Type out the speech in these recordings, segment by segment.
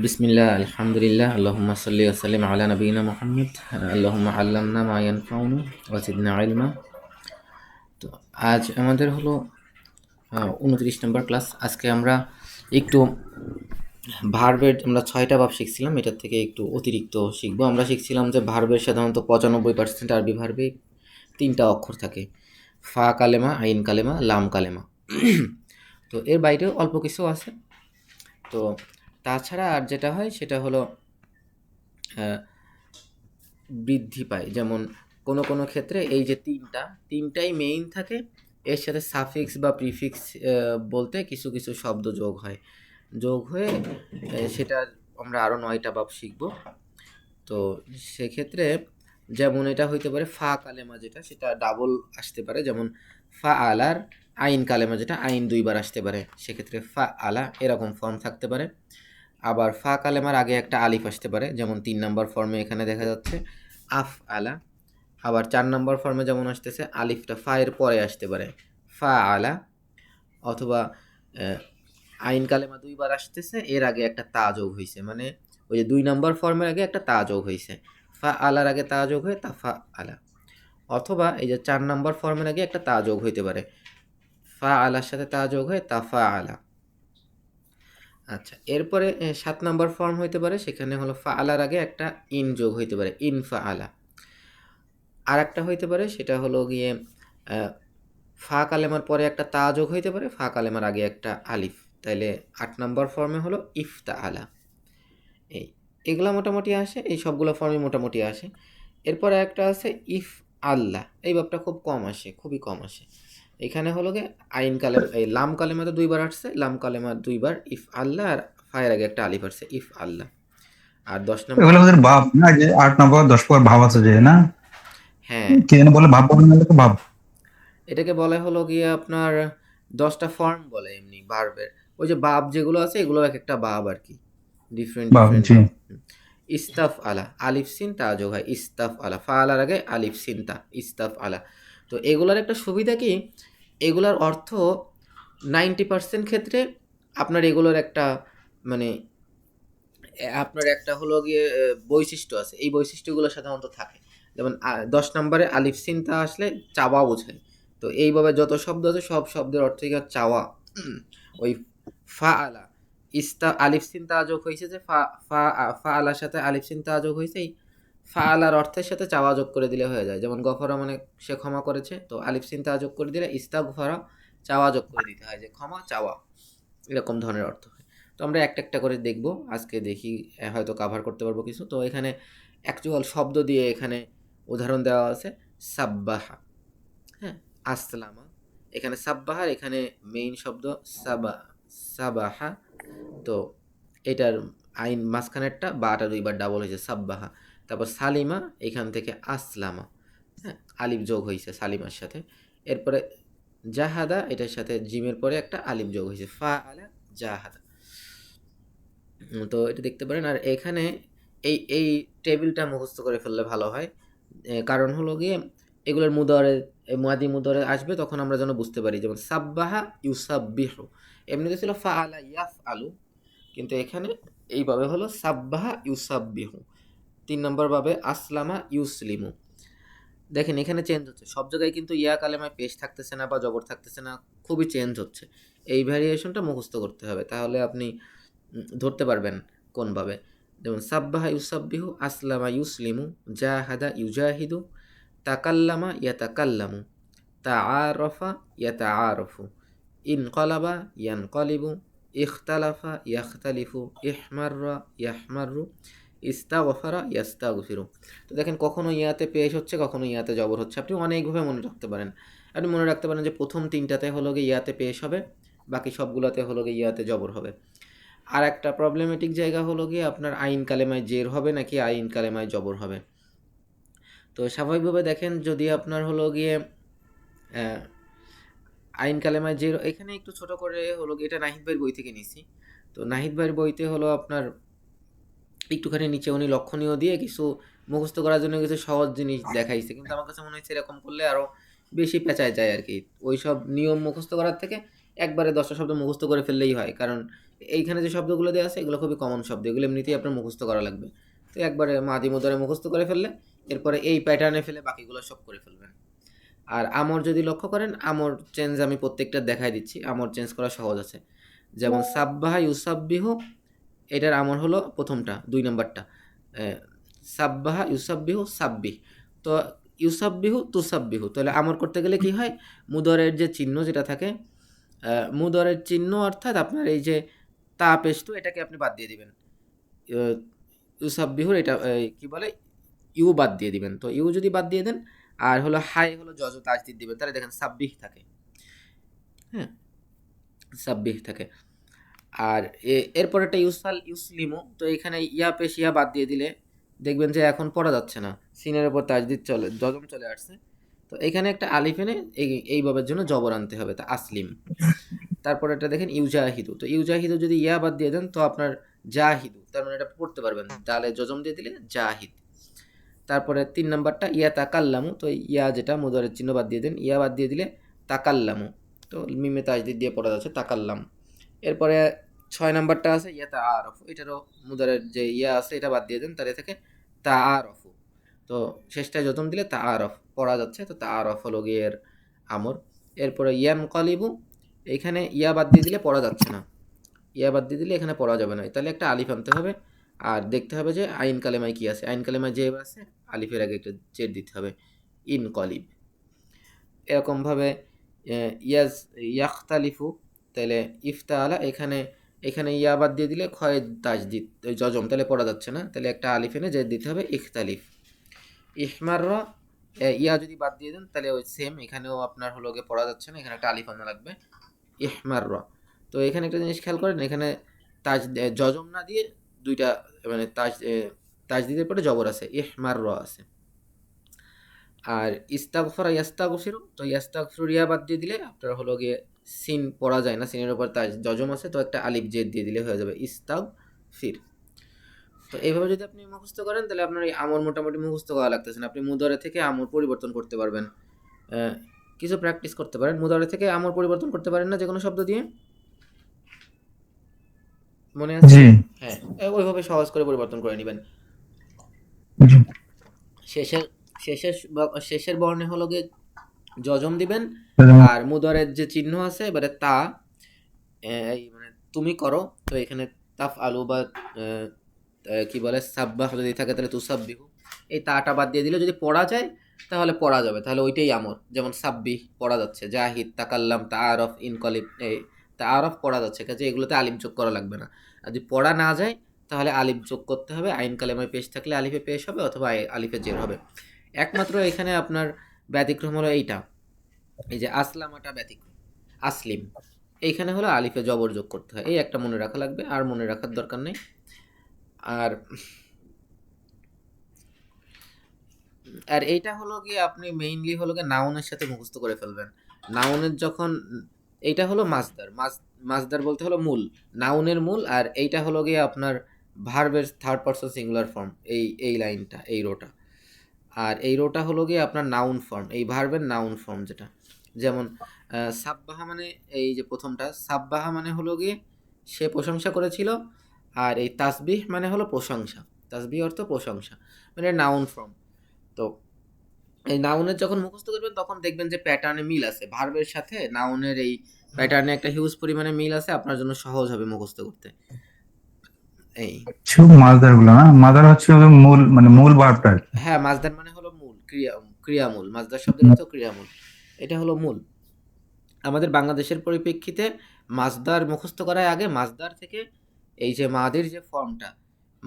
বিসমিল্লাহ আলহামদুলিল্লাহ আল্লাহুম্মা সাল্লি ওয়া সাল্লিম আলা নবিয়িনা মুহাম্মদ আল্লাহুম্মা আল্লামনা মা ইয়ানফাউনা ওয়া জিদনা ইলমা। তো আজ আমাদের হলো 29 নম্বর ক্লাস। আজকে আমরা একটু ভার্বের আমরা 6টা ভার্ব শিখছিলাম, এটার থেকে একটু অতিরিক্ত শিখবো। আমরা শিখছিলাম যে ভার্বের সাধারণত 95% আরবি ভার্বে 3টা অক্ষর থাকে: ফা কালেমা, আইন কালেমা, লাম কালেমা। তো এর বাইরেও অল্প কিছু আছে। তো তাছাড়া আর যেটা হয় সেটা হলো বৃদ্ধি পায়। যেমন কোনো কোনো ক্ষেত্রে এই যে তিনটাই মেইন থাকে, এর সাথে সাফিক্স বা প্রিফিক্স বলতে কিছু কিছু শব্দ যোগ হয়, যোগ হয়ে সেটা আমরা আরও 9টা ভাব শিখব। তো সেক্ষেত্রে যেমন এটা হইতে পারে ফা কালেমা, যেটা সেটা ডাবল আসতে পারে। যেমন ফা আলার আইন কালেমা, যেটা আইন 2বার আসতে পারে, সেক্ষেত্রে ফা আলা এরকম ফর্ম থাকতে পারে। আবার ফা কালেমার আগে একটা আলিফ আসতে পারে, যেমন 3 নম্বর ফর্মে এখানে দেখা যাচ্ছে আফ আলা। আবার 4 নম্বর ফর্মে যেমন আসতেছে আলিফটা ফা এর পরে আসতে পারে, ফা আলা। অথবা আইন কালেমা 2বার আসতেছে, এর আগে একটা তা যোগ হয়েছে, মানে ওই যে 2 নম্বর ফর্মের আগে একটা তা যোগ হয়েছে, ফা আলার আগে তা যোগ হয়ে তা ফা আলা। অথবা এই যে 4 নম্বর ফর্মের আগে একটা তা যোগ হইতে পারে, ফা আলার সাথে তা যোগ হয়ে তা ফা আলা। আচ্ছা, এরপরে 7 নম্বর ফর্ম হইতে পারে, সেখানে হলো ফা আলার আগে একটা ইন যোগ হইতে পারে, ইন ফা আলা। আর একটা হইতে পারে সেটা হলো গিয়ে ফা কালেমার পরে একটা তা যোগ হইতে পারে, ফা কালেমার আগে একটা আলিফ। তাইলে 8 নম্বর ফর্মে হলো ইফতা আলা। এই এগুলা মোটামুটি আসে, এই সবগুলো ফর্মই মোটামুটি আসে। এরপরে একটা আছে ইফ আল্লাহ, এই ভাবটা খুব কম আসে, খুবই কম আসে। এখানে হলো গিয়ে আইন কালেমা, এই লাম কালেমা তো 2বার আসছে, লাম কালেমা 2বার, ইফ আল্লাহ আর ফায়ের আগে একটা আলিফ আসছে, ইফ আল্লাহ। আর 10 নম্বর, এগুলো ওদের ভাব না, যে 8 নম্বর 10 নম্বর ভাব আছে যে, না? হ্যাঁ, কি যেন বলে, ভাব বলে না, এটাকে ভাব। এটাকে বলে হলো গিয়ে আপনার 10টা ফর্ম বলে এমনি ভার্বের। ওই যে বাব যেগুলো আছে এগুলো এক একটা বাব আর কি, ডিফারেন্ট ভাব, ডিফারেন্ট জি। বাব। ইস্তাফ আলা, আলিফ সিন তা যোগ হয়, ইস্তাফ আলা। ফা আলার আগে আলিফ সিন তা, ইস্তাফ আলা। তো এগুলার একটা সুবিধা কি, এগুলার অর্থ 90% ক্ষেত্রে আপনার এগুলোর একটা মানে আপনার একটা হলো গিয়ে বৈশিষ্ট্য আছে, এই বৈশিষ্ট্যগুলো সাধারণত থাকে। যেমন 10 নম্বরে আলিফ সিন তা আসলে চাওয়া বোঝায়। তো এইভাবে যত শব্দ আছে সব শব্দের অর্থ কি চাওয়া। ওই ফা আলা, ইস্তা আলিফ সিন তা যোগ হয়েছে যে ফা আলার সাথে আলিফ সিন তা যোগ হয়েছে, এই ফা আলার অর্থের সাথে চাওয়া যোগ করে দিলে হয়ে যায়। যেমন গফরা মানে সে ক্ষমা করেছে, তো আলিফ সিন তা যোগ করে দিলে ইস্তা গফরা চাওয়া যোগ করে দিতে হয়, যে ক্ষমা চাওয়া, এরকম ধরনের অর্থ হয়। তো আমরা একটা একটা করে দেখব আজকে, দেখি হয়তো কাভার করতে পারবো কিছু। তো এখানে অ্যাকচুয়াল শব্দ দিয়ে এখানে উদাহরণ দেওয়া আছে। সাব্বাহা, হ্যাঁ, আসসালামা। এখানে সাব্বাহার এখানে মেইন শব্দ সাবা, সাবাহা। তো এটার আইন মাঝখানেরটা বাটা 2বার ডাবল হয়েছে, সাব্বাহা। তারপর সালিমা, এখান থেকে আসলামা, হ্যাঁ, আলিফ যোগ হয়েছে সালিমার সাথে। এরপরে জাহাদা, এটার সাথে জিমের পরে একটা আলিফ যোগ হয়েছে, ফা আলা জাহাদা। তো এটা দেখতে পারেন। আর এখানে এই টেবিলটা মুখস্থ করে ফেললে ভালো হয়। কারণ হলো গিয়ে এগুলোর মুদরে, মুয়াদি মুদরে আসবে, তখন আমরা যেন বুঝতে পারি। যেমন সাব্বাহা ইউসাব্বিহু, এমনিতে ছিল ফাআলা ইয়াফআলু, কিন্তু এখানে এইভাবে হলো সাব্বাহা ইউসাব্বিহু। 3 নম্বর ভাবে আসলামা ইউসলিমু। দেখেন এখানে চেঞ্জ হচ্ছে, সব জায়গায় কিন্তু ইয়া কালেমায় পেশ থাকতেছে না বা জবর থাকতেছে না, খুবই চেঞ্জ হচ্ছে। এই ভ্যারিয়েশনটা মুখস্থ করতে হবে, তাহলে আপনি ধরতে পারবেন কোনভাবে। যেমন সাব্বাহা ইউসাব্বিহু, আসলামা ইউসলিমু, জাহাদা ইউজাহিদু, তাকাল্লামা ইয়াতাকাল্লামু, তাআরাফা ইয়াতাআরাফু, ইনকালাবা ইয়ানকালিবু, ইখতালাফা ইয়াখতালিফু, ইহমাররা ইয়াহমাররু, ইস্তাগফারা ইয়াস্তাগফিরু। তো দেখেন কখনো ইয়াতে পেশ হচ্ছে, কখনো ইয়াতে জবর হচ্ছে। আপনি অনেকভাবে মনে রাখতে পারেন। আপনি মনে রাখতে পারেন যে প্রথম 3টাতে হলো গিয়ে ইয়াতে পেশ হবে, বাকি সবগুলোতে হলো গিয়ে ইয়াতে জবর হবে। আর একটা প্রবলেমেটিক জায়গা হলো গিয়ে আপনার আইন কালেমায় জের হবে নাকি আইন কালেমায় জবর হবে। তো স্বাভাবিকভাবে দেখেন যদি আপনার হলো গিয়ে আইন কালেমায় জের, এখানে একটু ছোট করে হলো গিয়ে, এটা নাহিদ ভাইয়ের বই থেকে নিছি। তো নাহিদ ভাইয়ের বইতে হলো আপনার একটুখানি নিচে উনি লক্ষণীয় দিয়ে কিছু মুখস্থ করার জন্য কিছু সহজ জিনিস দেখাইছে, কিন্তু আমার কাছে মনে হচ্ছে এরকম করলে আরও বেশি পেঁচায় যায় আর কি। ওই সব নিয়ম মুখস্থ করার থেকে একবারে 10টা শব্দ মুখস্থ করে ফেললেই হয়, কারণ এইখানে যে শব্দগুলো দেওয়া আছে এগুলো খুবই কমন শব্দ, এগুলো এমনিতেই আপনার মুখস্থ করা লাগবে। তো একবারে মাদি মুদারে মুখস্থ করে ফেললে এরপরে এই প্যাটার্নে ফেলে বাকিগুলো সব করে ফেলবেন। আর আমর যদি লক্ষ্য করেন, আমর চেঞ্জ আমি প্রত্যেকটা দেখাই দিচ্ছি, আমর চেঞ্জ করা সহজ আছে। যেমন সাব্বাহা ইউসাব্বিহু, এটার আমর হলো প্রথমটা, ২ নাম্বারটা। সাব্বাহা ইউসাব্বিহু সাব্বিহ। তো ইউসাব্বিহু তুসাব্বিহু, তাহলে আমর করতে গেলে কি হয়, মুদরের যে চিহ্ন যেটা থাকে, মুদরের চিহ্ন অর্থাৎ আপনার এই যে তা পেশতু, এটাকে আপনি বাদ দিয়ে দিবেন। ইউসাব্বিহুর এটা কি বলে, ইউ বাদ দিয়ে দিবেন। তো ইউ যদি বাদ দিয়ে দেন আর হলো হাই হলো জজ তাজদিদ দিবেন, তাহলে দেখেন সাব্বিহ থাকে। হ্যাঁ, সাব্বিহ থাকে। আর এরপর একটা ইউসাল ইউসলিমু, তো এখানে ইয়া পেশ ইয়া বাদ দিয়ে দিলে দেখবেন যে এখন পড়া যাচ্ছে না, সিনের উপর তাজদিদ চলে, জজম চলে আসছে। তো এখানে একটা আলিফ এনে এই বাবের জন্য জবর আনতে হবে, তা আসলিম। তারপর এটা দেখেন ইউজাহিদু, তো ইউজাহিদু যদি ইয়া বাদ দিয়ে দেন তো আপনার জাহিদু, তার মানে এটা পড়তে পারবেন, দালে জজম দিয়ে দিলে জাহিদ। তারপরে ৩ নাম্বারটা ইয়া তাকাল্লামু, তো ইয়া যেটা মুদারের চিহ্ন বাদ দিয়ে দেন, ইয়া বাদ দিয়ে দিলে তাকাল্লামু, তো মিমে তাজদিদ দিয়ে পড়া যাচ্ছে তাকাল্লাম। এরপরে ৬ নাম্বারটা আছে ইয়া তাআরাফু, এটারও মুদারের যে ইয়া আছে এটা বাদ দিয়ে দেন, তাহলে থেকে তাআরাফু। তো শেষটায় যতম দিলে তাআরাফ পড়া যাচ্ছে, তো তাআরাফ হলো গিয়ে এর আমর। এরপরে ইয়ানকালিবু, এখানে ইয়া বাদ দিয়ে দিলে পড়া যাচ্ছে না, ইয়া বাদ দিয়ে দিলে এখানে পড়া যাবে না, তাহলে একটা আলিফ আনতে হবে। আর দেখতে হবে যে আইন কালেমায় কি আছে, আইন কালেমায় যে আছে আলিফের আগে একটা জের দিতে হবে, ইনকলিব। এরকমভাবে ইয়াজ ইয়াখতালিফু, তাহলে ইফতাআলা, এখানে এখানে ইয়া বাদ দিয়ে দিলে ক্ষয় তাজদিদ ওই জজম, তাহলে পড়া যাচ্ছে না, তাহলে একটা আলিফ এনে জের দিতে হবে, ইখতালিফ। ইহমাররা, ইয়া যদি বাদ দিয়ে দেন তাহলে ওই সেম, এখানেও আপনার হলো গিয়ে পড়া যাচ্ছে না, এখানে একটা আলিফ আনা লাগবে, ইহমাররা। তো এখানে একটা জিনিস খেয়াল করেন, এখানে জজম না দিয়ে দুইটা মানে তাজদিদের পরে জবর আছে, ইহমাররা আছে। আর ইস্তাগফারা ইয়াস্তাগফিরু, তো ইয়াস্তাগফিরু ইয়া বাদ দিয়ে দিলে আপনার হলো গিয়ে সিন পড়া যায় না, সিনের উপর জজম আছে, তো একটা আলিফ জেদ দিয়ে দিলে হয়ে যাবে ইস্তাগফির। তো এইভাবে যদি আপনি মুখস্থ করেন তাহলে আপনার এই আমর মোটামুটি মুখস্থ করা লাগতেছে না, আপনি মুদারে থেকে আমর পরিবর্তন করতে পারবেন। কিছু প্র্যাকটিস করতে পারেন, মুদারে থেকে আমর পরিবর্তন করতে পারেন না যে কোনো শব্দ দিয়ে, মনে আছে? জি হ্যাঁ, ওইভাবে সহজ করে পরিবর্তন করে নেবেন। জি। শেষের শেষের বর্ণে হলো গিয়ে জজম দিবেন, আর মুদারের যে চিহ্ন আছে এবারে তা, এই মানে তুমি করো, তো এখানে তাফ আলু বা কি বলে সাব্বাহ যদি থাকে তাহলে তুসাব্বিহু, এই তাটা বাদ দিয়ে দিলে যদি পড়া যায় তাহলে পড়া যাবে, তাহলে ওইটাই আমর। যেমন সাব্বিহ পড়া যাচ্ছে, জাহিদ, তাকাল্লাম, তাআরাফ, ইনকলিব, এই তাআরাফ পড়া যাচ্ছে, কাজে এগুলোতে আলিফ যোগ করা লাগবে না। আর যদি পড়া না যায় তাহলে আলিফ যোগ করতে হবে, আইন কালেমায় পেশ থাকলে আলিফে পেশ হবে অথবা আলিফে জের হবে। একমাত্র এখানে আপনার ব্যতিক্রম হলো এইটা, এই যে আসলামাটা ব্যতিক্রম, আসলিম, এইখানে হলো আলিফে জবর যোগ করতে হয়, এই একটা মনে রাখা লাগবে, আর মনে রাখার দরকার নেই। আর আর এইটা হলো গিয়ে আপনি মেইনলি হলো গিয়ে নাউনের সাথে মুখস্থ করে ফেলবেন। নাউনের যখন এইটা হলো মাসদার, মাসদার বলতে হলো মূল, নাউনের মূল। আর এইটা হলো গিয়ে আপনার ভার্বের থার্ড পারসন সিঙ্গুলার ফর্ম, এই লাইনটা, এই রোটা। আর এই রোটা হলো গিয়ে আপনার নাউন ফর্ম, এই ভার্বের নাউন ফর্ম যেটা। যেমন সাব্বাহা মানে এই যে প্রথমটা, সাব্বাহা মানে হলো গিয়ে সে প্রশংসা করেছিল, আর এই তাসবিহ মানে হলো প্রশংসা, তাসবিহ অর্থ প্রশংসা, মানে নাউন ফর্ম। তো এই নাউনের যখন মুখস্থ করবেন তখন দেখবেন যে প্যাটার্নে মিল আছে, ভার্বের সাথে নাউনের এই প্যাটার্নে একটা হিউজ পরিমাণে মিল আছে, আপনার জন্য সহজ হবে মুখস্থ করতে। এই শুধু মাছদার গুলো না, মাদার হচ্ছে ওদের মূল, মানে মূল ভার্বটা আর কি। হ্যাঁ, মাসদার মানে হলো মূল, ক্রিয়ামূল, মাসদার শব্দের অর্থ ক্রিয়ামূল, এটা হলো মূল। আমাদের বাংলাদেশের পরিপ্রেক্ষিতে মাসদার মুখস্থ করার আগে মাসদার থেকে এই যে মাদির যে ফর্মটা,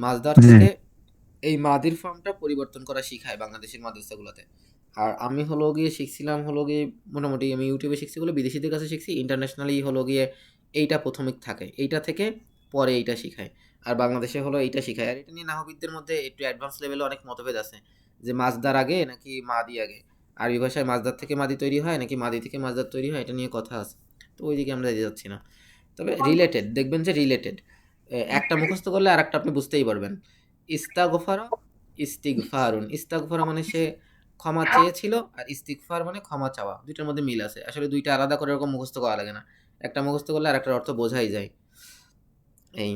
মাসদার জি থেকে এই মাদির ফর্মটা পরিবর্তন করা শিখায় বাংলাদেশের মাদ্রাসাগুলোতে। আর আমি হলো গিয়ে শিখছিলাম হলো গিয়ে মোটামুটি, আমি ইউটিউবে শিখছি বলে বিদেশিদের কাছে শিখছি, ইন্টারন্যাশনালি হলো গিয়ে এইটা প্রথমে থাকে, এইটা থেকে পরে এইটা শিখায়। আর বাংলাদেশে হলো এইটা শিখায়। আর এটা নিয়ে নাহবিদদের মধ্যে একটু অ্যাডভান্স লেভেলে অনেক মতভেদ আছে, যে মাসদার আগে নাকি মাদি আগে, আরবি ভাষায় মাসদার থেকে মাদি তৈরি হয় নাকি মাদি থেকে মাসদার তৈরি হয়, এটা নিয়ে কথা আছে। তো ওইদিকে আমরা যেতে যাচ্ছি না, তবে রিলেটেড, দেখবেন যে রিলেটেড, একটা মুখস্থ করলে আর একটা আপনি বুঝতেই পারবেন। ইস্তাগফারা, ইস্তিগফারুন, ইস্তাগফারা মানে সে ক্ষমা চেয়েছিল, আর ইস্তিগফার মানে ক্ষমা চাওয়া, দুইটার মধ্যে মিল আছে। আসলে দুইটা আলাদা করে এরকম মুখস্থ করা লাগে না, একটা মুখস্থ করলে আর একটার অর্থ বোঝাই যায়। এই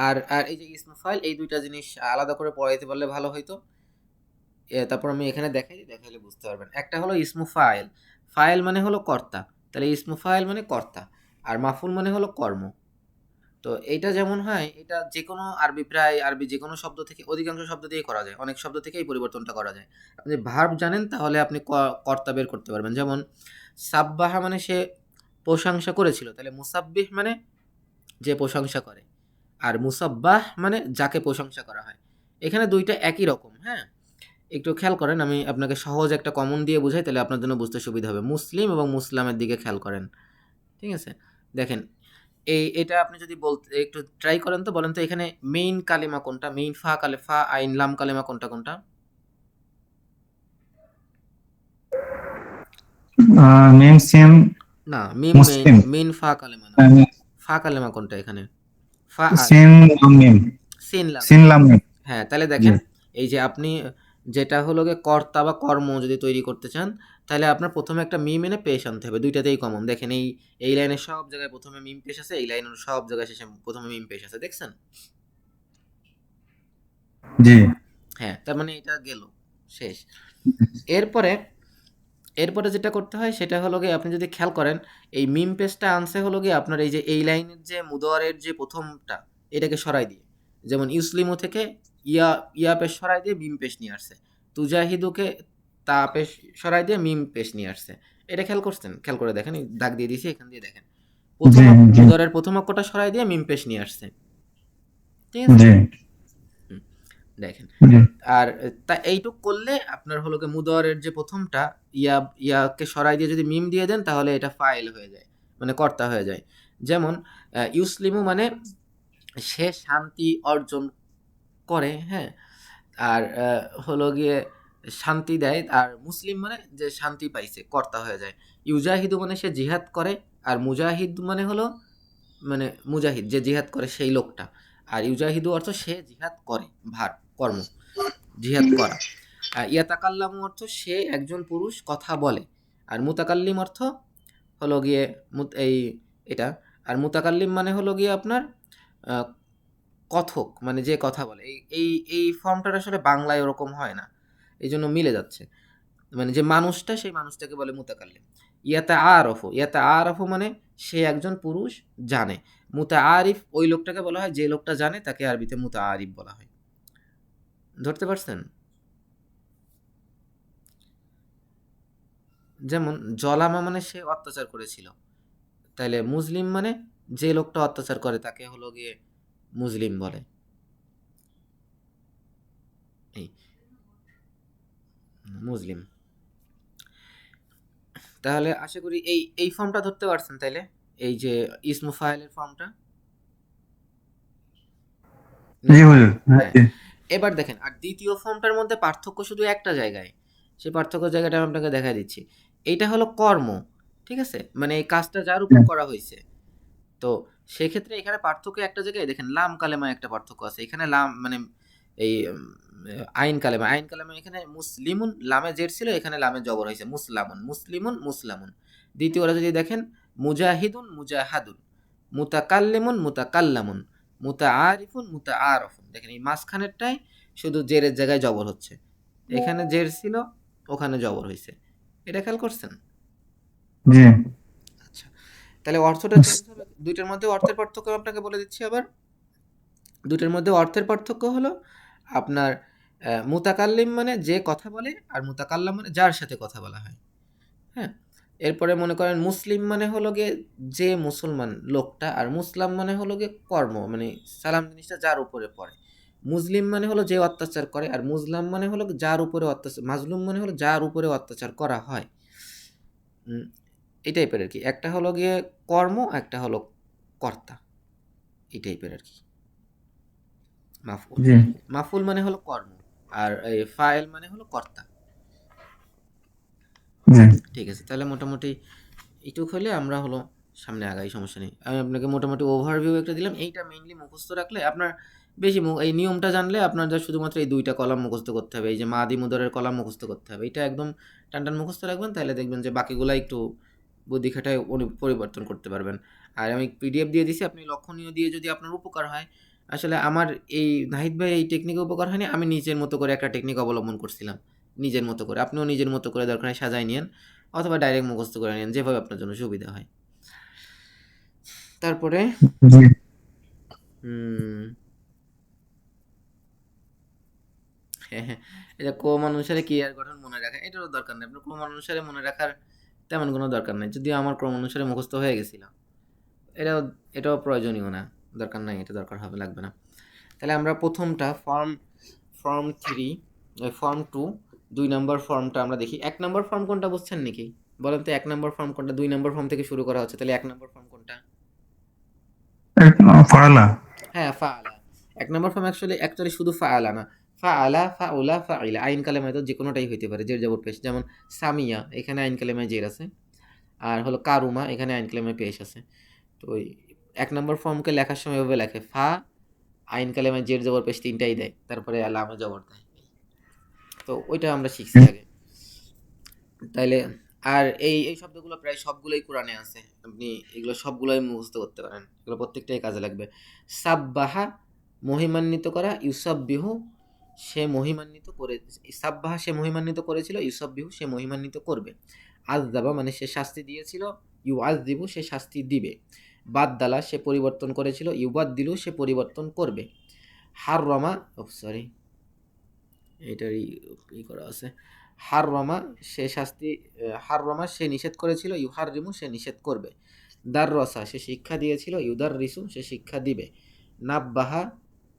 আর আর এই যে ইসমু ফাইল, এই দুইটা জিনিস আলাদা করে পড়াইতে পারলে ভালো হইতো। তারপর আমি এখানে দেখাইলে বুঝতে পারবেন। একটা হলো ইসমু ফাইল, ফাইল মানে হলো কর্তা, তাহলে ইসমু ফাইল মানে কর্তা, আর মাফুল মানে হলো কর্ম। তো এইটা যেমন হয়, এটা যে কোনো আরবি যে কোনো শব্দ থেকে, অধিকাংশ শব্দ দিয়েই করা যায়, অনেক শব্দ থেকে এই পরিবর্তনটা করা যায়। আপনি ভার্ব জানেন তাহলে আপনি কর্তা বের করতে পারবেন। যেমন সাব্বাহা মানে সে প্রশংসা করেছিল, তাহলে মুসাব্বিহ মানে যে প্রশংসা করে, আর মুসাব্বাহ মানে যাকে প্রশংসা করা হয়। এখানে দুইটা একই রকম। হ্যাঁ, একটু খেয়াল করেন, আমি আপনাকে সহজ একটা কমন দিয়ে বুঝাই, তাহলে আপনার জন্য বুঝতে সুবিধা হবে। মুসলিম এবং মুসলামের দিকে খেয়াল করেন, ঠিক আছে? দেখেন, এটা আপনি যদি বলতে একটু ট্রাই করেন তো, বলেন তো এখানে মেইন কালিমা কোনটা? মেইন ফা আইন লাম কালিমা কোনটা কোনটা? মিম সিম না, মিম মেইন, মুসলিম, মেইন ফা কালিমা না। ফা কালিমা কোনটা এখানে? ফা আর সিন লাম মিম, সিন লাম সিন মিম। লাম মিম। হ্যাঁ, তাহলে জি দেখেন, এই যে আপনি যেটা হলো গিয়ে কর্তা বা কর্ম যদি তৈরি করতে চান, তাহলে আপনার প্রথমে একটা মিম এনে পেশ আনতে হবে। দুইটাতেই কমন। দেখেন, এই লাইনের সব জায়গায় প্রথমে মিম পেশ আছে, এই লাইনের সব জায়গায় শেষে প্রথমে মিম পেশ আছে, দেখছেন? জি হ্যাঁ, তার মানে এটা গেল, শেষ। এরপরে এরপরে যেটা করতে হয় সেটা হলো গিয়ে, আপনি যদি খেয়াল করেন, এই মিম পেজটা আনছে হলো গিয়ে আপনার এই যে এই লাইনের যে মুদোয়ারের যে প্রথমটা, এটাকে সরাই দিয়ে। যেমন ইউসলিমু থেকে ইয়া ইয়া পেশ সরাই দিয়ে মিম পেশ নিয়ে আসছে। তুজাহিদুকে তা পেশ সরাই দিয়ে মিম পেশ নিয়ে আসছে। এটা খেয়াল করছেন? খেয়াল করে দেখেন, এই দাগ দিয়ে দিয়েছি, এখান দিয়ে দেখেন। জি জি মুদোয়ারের প্রথম অক্ষরটা সরাই দিয়ে মিম পেশ নিয়ে আসছে, ঠিক আছে? জি হুম, দেখেন। জি আর তা এইটুক করলে আপনার হলো গিয়ে মুদওয়ারের যে প্রথমটা, ইয়াকে সরাই দিয়ে যদি মিম দিয়ে দেন, তাহলে এটা ফাইল হয়ে যায়, মানে কর্তা হয়ে যায়। যেমন ইউসলিমু মানে সে শান্তি অর্জন করে, হ্যাঁ, আর হলো গিয়ে শান্তি দেয়, আর মুসলিম মানে যে শান্তি পাইছে, কর্তা হয়ে যায়। ইউজাহিদু মানে সে জিহাদ করে, আর মুজাহিদ মানে হলো, মানে মুজাহিদ যে জিহাদ করে সেই লোকটা। আর ইউজাহিদু অর্থ সে জিহাদ করে, ভার কর্ম, জিহাদ করা। ইয়াতাকাল্লামু অর্থ সে একজন পুরুষ কথা বলে। আর মুতাকাল্লিম অর্থ হলো গিয়ে এই এটা। আর মুতাকাল্লিম মানে হলো গিয়ে আপনার আহ, কথক, মানে যে কথা বলে। এই ফর্মটার আসলে বাংলায় ওরকম হয় না, এই জন্য মিলে যাচ্ছে। মানে যে মানুষটা, সেই মানুষটাকে বলে মুতাকাল্লিম। ইয়াতা আরফু মানে সে একজন পুরুষ জানে। মুতা আরিফ ওই লোকটাকে বলা হয় যে লোকটা জানে, তাকে আরবিতে মুতা আরিফ বলা হয়। ধরতে পারছেন? যেমন জলামা মানে সে অত্যাচার করেছিল, তাইলে মুসলিম মানে যে লোকটা অত্যাচার করে তাকে হলো গিয়ে মুসলিম বলে। এই মুসলিম। তাহলে আশা করি এই ফর্মটা ধরতে পারছেন। তাইলে এই যে ইসমু ফাইলের ফর্মটা, জি নাকি? হুজুর, হ্যাঁ হ্যাঁ, জি এবার দেখেন, আর দ্বিতীয় ফর্মটার মধ্যে পার্থক্য শুধু একটা জায়গায়, সেই পার্থক্য জায়গাটা আমি আপনাকে দেখাই দিচ্ছি। এইটা হলো কর্ম, ঠিক আছে, মানে এই কাজটা যার উপর করা হয়েছে। তো সেক্ষেত্রে এখানে পার্থক্য একটা জায়গায়, দেখেন লাম কালেমায় একটা পার্থক্য আছে। এখানে লাম মানে এই আইন কালেমা এখানে মুসলিমুন লামে জের ছিল, এখানে লামে জবর হয়েছে, মুসলামুন মুসলিমুন মুসলামুন। দ্বিতীয়টা যদি দেখেন, মুজাহিদুন মুজাহাদুন, মুতাকাল্লিমুন মুতাকাল্লামুন, মুতাআরিফুন মুতাআরফুন। দেখেন এই মাঝখানেরটাই শুধু জেরের জায়গায় জবর হচ্ছে, এখানে জের ছিল, ওখানে জবর হয়েছে। এটা খেয়াল করছেন? জি আচ্ছা, তাহলে অর্থটা চেঞ্জ হবে। দুইটার মধ্যে অর্থের পার্থক্য আপনাকে বলে দিচ্ছি আবার। দুইটার মধ্যে অর্থের পার্থক্য হলো আপনার মুতাকাল্লিম মানে যে কথা বলে, আর মুতাকাল্লাম মানে যার সাথে কথা বলা হয়। হ্যাঁ, এরপরে মনে করেন মুসলিম মানে হলো গিয়ে যে মুসলমান লোকটা, আর মুসলাম মানে হলো গিয়ে কর্ম, মানে সালাম জিনিসটা যার উপরে পড়ে। মুসলিম মানে হলো যে অত্যাচার করে, আর মুসলাম মানে হলো যার উপরে অত্যাচার, মাজলুম মানে হলো যার উপরে অত্যাচার করা হয়। উম, এই টাইপের আর কি। একটা হলো গিয়ে কর্ম, একটা হলো কর্তা, এই টাইপের আর কি। মাফউল, জি মাফউল মানে হলো কর্ম, আর এই ফাইল মানে হলো কর্তা। জি ঠিক আছে, তাহলে মোটামুটি এইটুক হলে আমরা হলো সামনে আগাই, সমস্যা নেই। আমি আপনাকে মোটামুটি ওভারভিউ একটা দিলাম। এইটা মেইনলি মুখস্থ রাখলে আপনার বেশি এই নিয়মটা জানলে আপনার যা শুধুমাত্র এই দুইটা কলাম মুখস্থ করতে হবে, এই যে মাদি মুদরের কলাম মুখস্থ করতে হবে, এটা একদম টান টান মুখস্থ রাখবেন, তাহলে দেখবেন যে বাকিগুলা একটু বুদ্ধি খাটায় পরিবর্তন করতে পারবেন। আর আমি পিডিএফ দিয়ে দিছি, আপনি লক্ষণীয় দিয়ে যদি আপনার উপকার হয়, আসলে আমার এই নাহিদ ভাই এই টেকনিকে উপকার হয়নি, আমি নিজের মতো করে একটা টেকনিক অবলম্বন করছিলাম, নিজের মতো করে। আপনিও নিজের মতো করে দরকার হয় সাজায় নিয়েন, অথবা ডাইরেক্ট মুখস্থ করে নিন, যেভাবে আপনার জন্য সুবিধা হয়। তারপরে জি। হ্যাঁ, হ্যাঁ, এটা ক্রম অনুসারে ক্রিয়ার গঠন মনে রাখা, এটারও দরকার নেই। আপনার ক্রম অনুসারে মনে রাখার তেমন কোনো দরকার নেই, যদিও আমার ক্রম অনুসারে মুখস্থ হয়ে গেছিল। এটাও এটাও প্রয়োজনীয় না, দরকার নাই, এটা দরকার হবে, লাগবে না। তাহলে আমরা প্রথমটা ফর্ম 3, ফর্ম 2, 2 নম্বর ফর্মটা আমরা দেখি। 1 নম্বর ফর্ম কোনটা বুঝছেন নাকি? বলেন তো 1 নম্বর ফর্ম কোনটা? 2 নম্বর ফর্ম থেকে শুরু করা হচ্ছে, তাহলে 1 নম্বর ফর্ম কোনটা? ফারালা। হ্যাঁ, ফাআলা। 1 নম্বর ফর্ম অ্যাকচুয়ালি শুধু ফাআলা না। ফাআলা, ফাউলা, ফাইলা। আইন কালেমায় তো যেকোনোটাই হইতে পারে, জের জবর পেশ। যেমন সামিয়া, এখানে আইন কালেমায় জের আছে। আর হলো কারুমা, এখানে আইন কালেমায় পেশ আছে। তো ওই 1 নম্বর ফর্মকে লেখার সময় এভাবে লেখে, ফা, আইন কালেমায় জের জবর পেশ 3টাই দেয়, তারপরে লামে জবর দেয়। তো ওইটা আমরা শিখছি আগে। তাইলে আর এই শব্দগুলো প্রায় সবগুলোই কোরআনে আছে, আপনি এগুলো সবগুলোই মুখস্থ করতে পারেন, এগুলো প্রত্যেকটাই কাজে লাগবে। সাব্বাহা, মহিমান্বিত করা, ইউসাব্বিহু, সে মহিমান্বিত করে, সাব্বাহা সে মহিমান্বিত করেছিল, ইউসাব্বিহু সে মহিমান্বিত করবে। আযযাবা মানে সে শাস্তি দিয়েছিল, ইউআযযিবু সে শাস্তি দিবে। বাদদালা সে পরিবর্তন করেছিল, ইউবাদদিলু সে পরিবর্তন করবে। হাররমা, সরি এটারই করা আছে, হাররমা সে শাস্তি, হাররমা সে নিষেধ করেছিল, ইউহাররিমু সে নিষেধ করবে। দাররসা সে শিক্ষা দিয়েছিল, ইউদাররিসু সে শিক্ষা দিবে। নাব্বাহা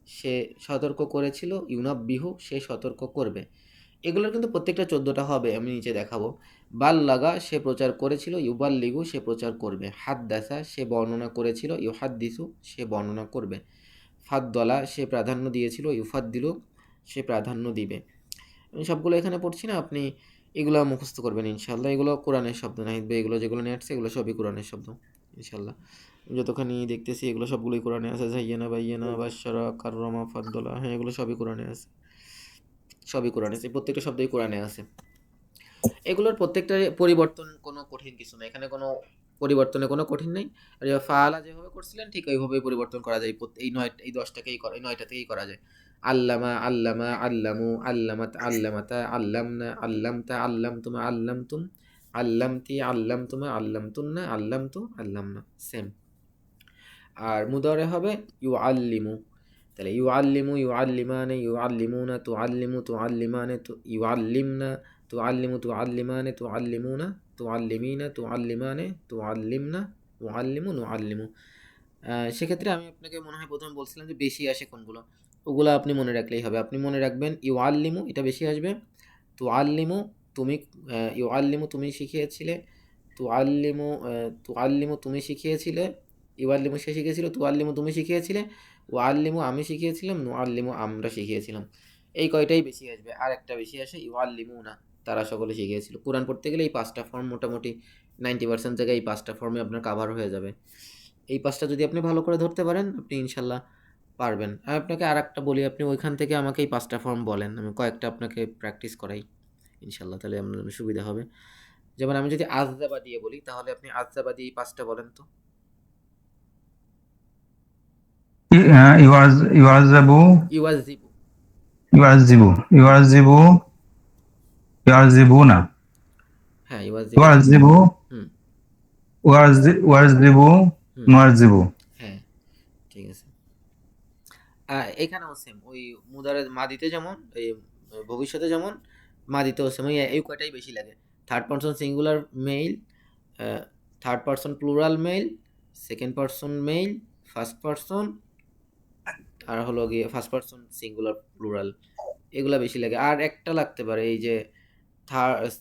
সে সতর্ক করেছিল, ইউনাব্বিহু সে সতর্ক করবে। এগুলোর কিন্তু প্রত্যেকটা 14টা হবে, আমি নিচে দেখাবো। বাল্লাগা সে প্রচার করেছিল, ইউবাল্লিগু সে প্রচার করবে। হাদ্দাসা সে বর্ণনা করেছিল, ইউহাদ্দিসু সে বর্ণনা করবে। ফাদ্দলা সে প্রাধান্য দিয়েছিল, ইউফাদ্দিলু সে প্রাধান্য দিবে। আমি সবগুলো এখানে পড়ছি না, আপনি এগুলো মুখস্থ করবেন ইনশাল্লাহ। এগুলো কোরআনের শব্দ, নাহিদ ভাই এগুলো যেগুলো নিয়ে আসছে এগুলো সবই কোরআনের শব্দ ইনশাল্লাহ। যতখানি দেখতেছি এগুলো সবগুলোই কোরআনে আছে। জাইয়ানা, বাইয়ানা, বাশারা, কাররামা, ফাদ্দলা, হ্যাঁ এগুলো সবই কোরআনে আছে, সবই কোরআনে আছে, প্রত্যেকটা শব্দই কোরআনে আছে। এগুলোর প্রত্যেকটার পরিবর্তন কোনো কঠিন কিছু না, এখানে কোনো পরিবর্তনে কোনো কঠিন নেই। আর ফাআলা যেভাবে করছিলেন ঠিক ওইভাবেই পরিবর্তন করা যায়, এই 10টাকেই করা, এই 9টাতেই করা যায়। আল্লামা, আল্লামা, আল্লামু, আল্লামাত, আল্লামাতা, আল্লামনা, আল্লামতা, আল্লামতুমা, আল্লামতুম, আল্লামতি, আল্লামতুমা, আল্লামতুন্না, আল্লামতু, আল্লামনা, সেম। আর মুদারে হবে ইউ আল্লিমু, তাহলে ইউ আল্লিমু, ইউ আল্লিমানে, ইউ আল্লিমুনা, তু আল্লিমু, তু আল্লিমানে, ইউ আল্লিমনা, তু আল্লিমু, তু আল্লিমানে, তু আল্লিমুনা, তু আল্লিমিনা, তু আল্লিমানে, তু আল্লিমনা, তু আল্লিমু, নু আল্লিমু। সেক্ষেত্রে আমি আপনাকে মনে হয় প্রথমে বলছিলাম যে বেশি আসে কোনগুলো, ওগুলো আপনি মনে রাখলেই হবে। আপনি মনে রাখবেন ইউ আল্লিমু এটা বেশি আসবে, তু আল্লিমু তুমি, ইউ আল্লিমু তুমি শিখিয়েছিলে, তু আল্লিমু, তু আল্লিমু তুমি শিখিয়েছিলে, ইউ আল্লিমু সে শিখিয়েছিল, তু আল্লিমু তুমি শিখিয়েছিলে, ও আল্লিমু আমি শিখিয়েছিলাম, নু আল্লিমু আমরা শিখিয়েছিলাম। এই কয়টাই বেশি আসবে। আর একটা বেশি আসে ইউ আল্লিমু না, তারা সকলে শিখিয়েছিল। কোরআন পড়তে গেলে এই 5টা ফর্ম মোটামুটি 90% জায়গায় এই 5টা ফর্মে আপনার কাভার হয়ে যাবে। এই 5টা যদি আপনি ভালো করে ধরতে পারেন, আপনি ইনশাল্লাহ পারবেন। আমি আপনাকে আর একটা বলি, আপনি ওইখান থেকে আমাকে এই 5টা ফর্ম বলেন, আমি কয়েকটা আপনাকে প্র্যাকটিস করাই ইনশাল্লাহ, তাহলে আপনার জন্য সুবিধা হবে। যেমন আমি যদি আজদাবা দিয়ে বলি, তাহলে আপনি আজদাবা দিয়ে এই 5টা বলেন তো। ইউআযযাবু, ইউয়াজিবু, ইউআযযিবু, ইউআযযিবু, ইউআযযিবুনা, হ্যাঁ ইউয়াজিবু, ইউআযযিবু, হুম ইউআযযিবু, হুম, নুআযযিবু। হ্যাঁ ঠিক আছে। এখানেও সেম, ওই মুদারে মাদিতে যেমন, এই ভবিষ্যতে যেমন, মাদিতেও সেম, ওই এই কয়টাই বেশি লাগে। Third person singular male, third person plural male, second person male, first person, আর হলো গিয়ে ফার্স্ট পারসন সিঙ্গুলার প্লুরাল, এগুলা বেশি লাগে। আর একটা লাগতে পারে এই যে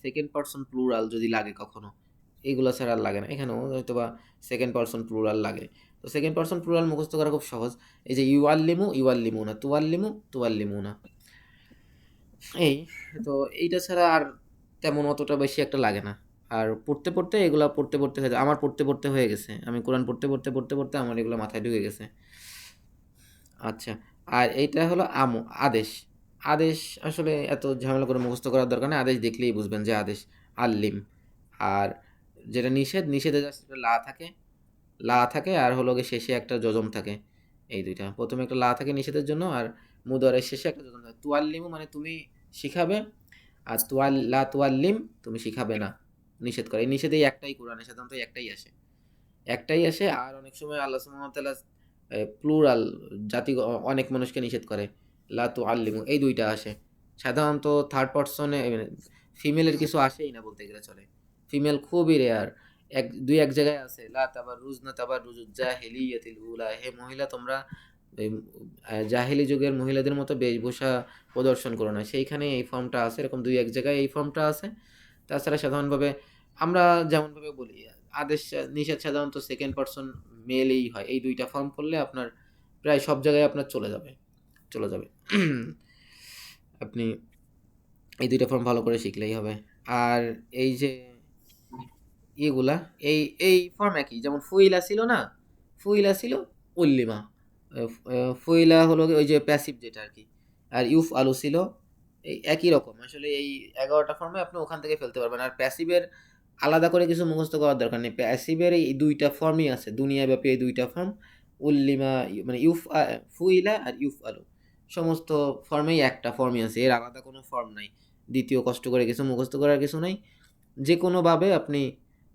সেকেন্ড পারসন প্লুরাল যদি লাগে কখনো, এইগুলো ছাড়া আর লাগে না। এখানেও হয়তো বা সেকেন্ড পারসন প্লুরাল লাগে। তো সেকেন্ড পারসন প্লুরাল মুখস্থ করা খুব সহজ। এই যে ইউআল্লিমু, ইউআল্লিমুনা, তুআল্লিমু, তুআল্লিমুনা, এই, তো এইটা ছাড়া আর তেমন অতটা বেশি একটা লাগে না। আর পড়তে পড়তে এগুলা পড়তে পড়তে হয়ে যায়, আমার পড়তে পড়তে হয়ে গেছে, আমি কোরআন পড়তে পড়তে পড়তে পড়তে আমার এগুলো মাথায় ঢুকে গেছে। আচ্ছা, আর এইটা হলো আদেশ। আদেশ আসলে এত ঝামেলা করে মুখস্থ করার দরকার নেই, আদেশ দেখলেই বুঝবেন যে আদেশ, আল্লিম। আর যেটা নিষেধ, নিষেধে জাস্ট লা থাকে, লা থাকে আর হলো গিয়ে শেষে একটা যজম থাকে। এই দুইটা, প্রথমে একটা লা থাকে নিষেধের জন্য, আর মুদরের শেষে একটা যজম থাকে। তুয়াল্লিমু মানে তুমি শিখাবে, আর লা তুয়াল্লিম তুমি শিখাবে না, নিষেধ করে। এই নিষেধ এই একটাই, কোরআনে সাধারণত এই একটাই আসে, একটাই আসে। আর অনেক সময় আল্লাহ সুবহানাহু ওয়া তাআলা প্লুরাল, জাতি, অনেক মানুষকে নিষেধ করে, লা তুআল্লিমু, এই দুইটা আসে সাধারণত। থার্ড পারসনে ফিমেলের কিছু আসেই না বলতে গেলে চলে, ফিমেল খুবই রেয়ার। এক জায়গায় আছে, লা তাবাররুজনা তাবাররুজুজ জাহিলিয়াতিল উলা, হে মহিলা তোমরা এই, জাহিলি যুগের মহিলাদের মতো বেশভূষা প্রদর্শন করো না, সেইখানে এই ফর্মটা আছে। এরকম এক জায়গায় এই ফর্মটা আছে। তাছাড়া সাধারণভাবে আমরা যেমনভাবে বলি, আদেশ নিষেধ সাধারণত সেকেন্ড পারসন মেলেই হয়। এই দুইটা ফর্ম করলে আপনার প্রায় সব জায়গায় আপনার চলে যাবে, চলে যাবে। আপনি এই দুইটা ফর্ম ভালো করে শিখলেই হবে। আর এই যে ইয়েগুলা, এই এই ফর্ম একই, যেমন ফুইলা ছিল না, ফুইলা ছিল উল্লিমা, ফুইলা হলো ওই যে প্যাসিভ যেটা আর কি, আর ইউফ আলু ছিল, এই একই রকম আসলে। এই 11টা ফর্মে আপনি ওখান থেকে ফেলতে পারবেন। আর প্যাসিভের আলাদা করে কিছু মুখস্থ করার দরকার নেই, প্যাসিভের এই দুইটা ফর্মই আছে দুনিয়াব্যাপী, এই দুইটা ফর্ম, উল্লিমা মানে ফুইলা আর ইউফ আলু, সমস্ত ফর্মেই একটা ফর্মই আছে, এর আলাদা কোনো ফর্ম নাই। দ্বিতীয় কষ্ট করে কিছু মুখস্থ করার কিছু নাই, যে কোনোভাবে আপনি,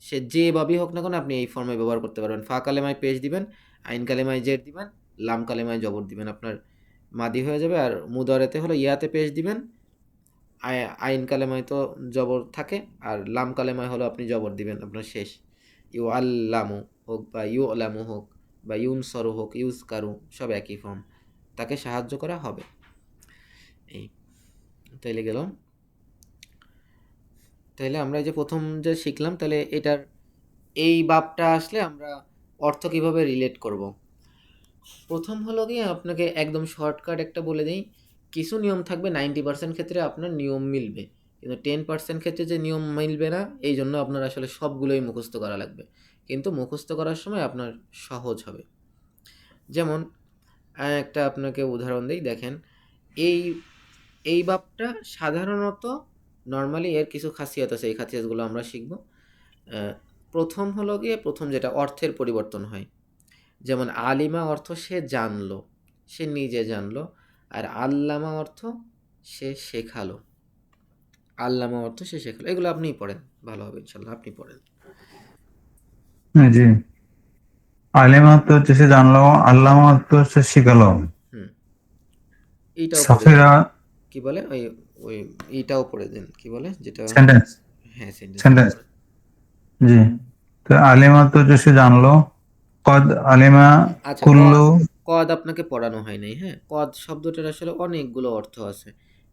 সে যেভাবেই হোক না কেন আপনি এই ফর্মে ব্যবহার করতে পারবেন। ফা কালেমায় পেশ দিবেন, আইন কালেমায় জের দিবেন, লাম কালেমায় জবর দিবেন, আপনার মাদি হয়ে যাবে। আর মুদারেতে হলো ইয়াতে পেশ দিবেন, আইন কালেমায় তো জবর থাকে, আর লাম কালেমায় হলো আপনি জবর দিবেন, আপনার শেষ। ইউ আল্লামু হোক বা ইউ আলামু হোক বা ইউন সরু হোক, ইউজ কারু, সব একই ফর্ম, তাকে সাহায্য করা হবে। এই তাইলে গেল, তাহলে আমরা এই যে প্রথম যে শিখলাম, তাহলে এটার এই বাবটা আসলে আমরা অর্থ কিভাবে রিলেট করব। প্রথম হলো গিয়ে আপনাকে একদম শর্টকাট একটা বলে দিই, কিছু নিয়ম থাকবে 90% ক্ষেত্রে আপনার নিয়ম মিলবে, কিন্তু 10% ক্ষেত্রে যে নিয়ম মিলবে না, এই জন্য আপনার আসলে সবগুলোই মুখস্থ করা লাগবে। কিন্তু মুখস্থ করার সময় আপনার সহজ হবে। যেমন একটা আপনাকে উদাহরণ দিই, দেখেন এই এই বাবটা সাধারণত নর্মালি এর কিছু খাসিয়াত আছে, এই খাসিয়াতগুলো আমরা শিখব। প্রথম হলো গিয়ে, প্রথম যেটা অর্থের পরিবর্তন হয়, যেমন আলিমা অর্থ সে জানলো, সে নিজে জানলো। আর আল্লামা অর্থ সে শেখালো, আল্লামা অর্থ সে শেখালো। এগুলো আপনিই পড়েন, ভালো হবে ইনশাল্লাহ, আপনি পড়েন। জি, আলিমা তো হচ্ছে সে জানলো, আল্লামা তো হচ্ছে শিখালো, হুম, এইটাও পড়ে দেন, সাফিরা কি বলে ওই ওই এইটাও পড়ে দেন, কি বলে যেটা, সেন্টেন্স, হ্যাঁ সেন্টেন্সটা সেন্টেন্স। পড়ে। জি, তো আলিমা তো হচ্ছে সে জানলো, কদ আলিমা আচ্ছা, কুল্লু। কদ আপনাকে পড়ানো হয় নাই, হ্যাঁ। কদ শব্দটার আসলে অনেকগুলো অর্থ আছে,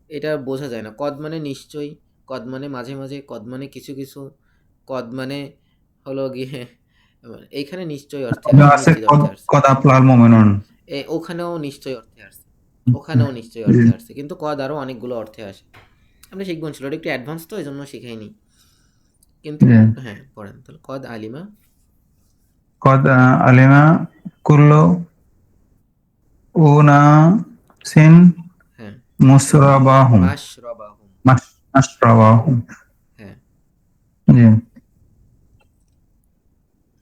এটা বোঝা যায় না। কদ মানে নিশ্চয়ই, কদ মানে মাঝে মাঝে, কদ মানে কিছু কিছু, কদ মানে হলো গিয়ে এইখানে নিশ্চয় অর্থে আসছে, আছে নিশ্চিত কদ, অর্থে আসছে। কদ আপলাল মুমিনুন। ওখানেও নিশ্চয় অর্থে আসছে, ওখানেও নিশ্চয় জি, অর্থে আসছে, কিন্তু কদ আরও অনেকগুলো অর্থে আসে। আমরা শিখবেন ছিল, এটা একটু অ্যাডভান্স তো এই জন্য শিখাইনি, কিন্তু জি। হ্যাঁ পড়েন তাহলে। কদ আলিমা, কদ আলিমা কুল্লু উনাসিন হ্যাঁ, মুসরাবাহুম, মাশরাবাহুম, মাশরাবাহুম। হ্যাঁ জি,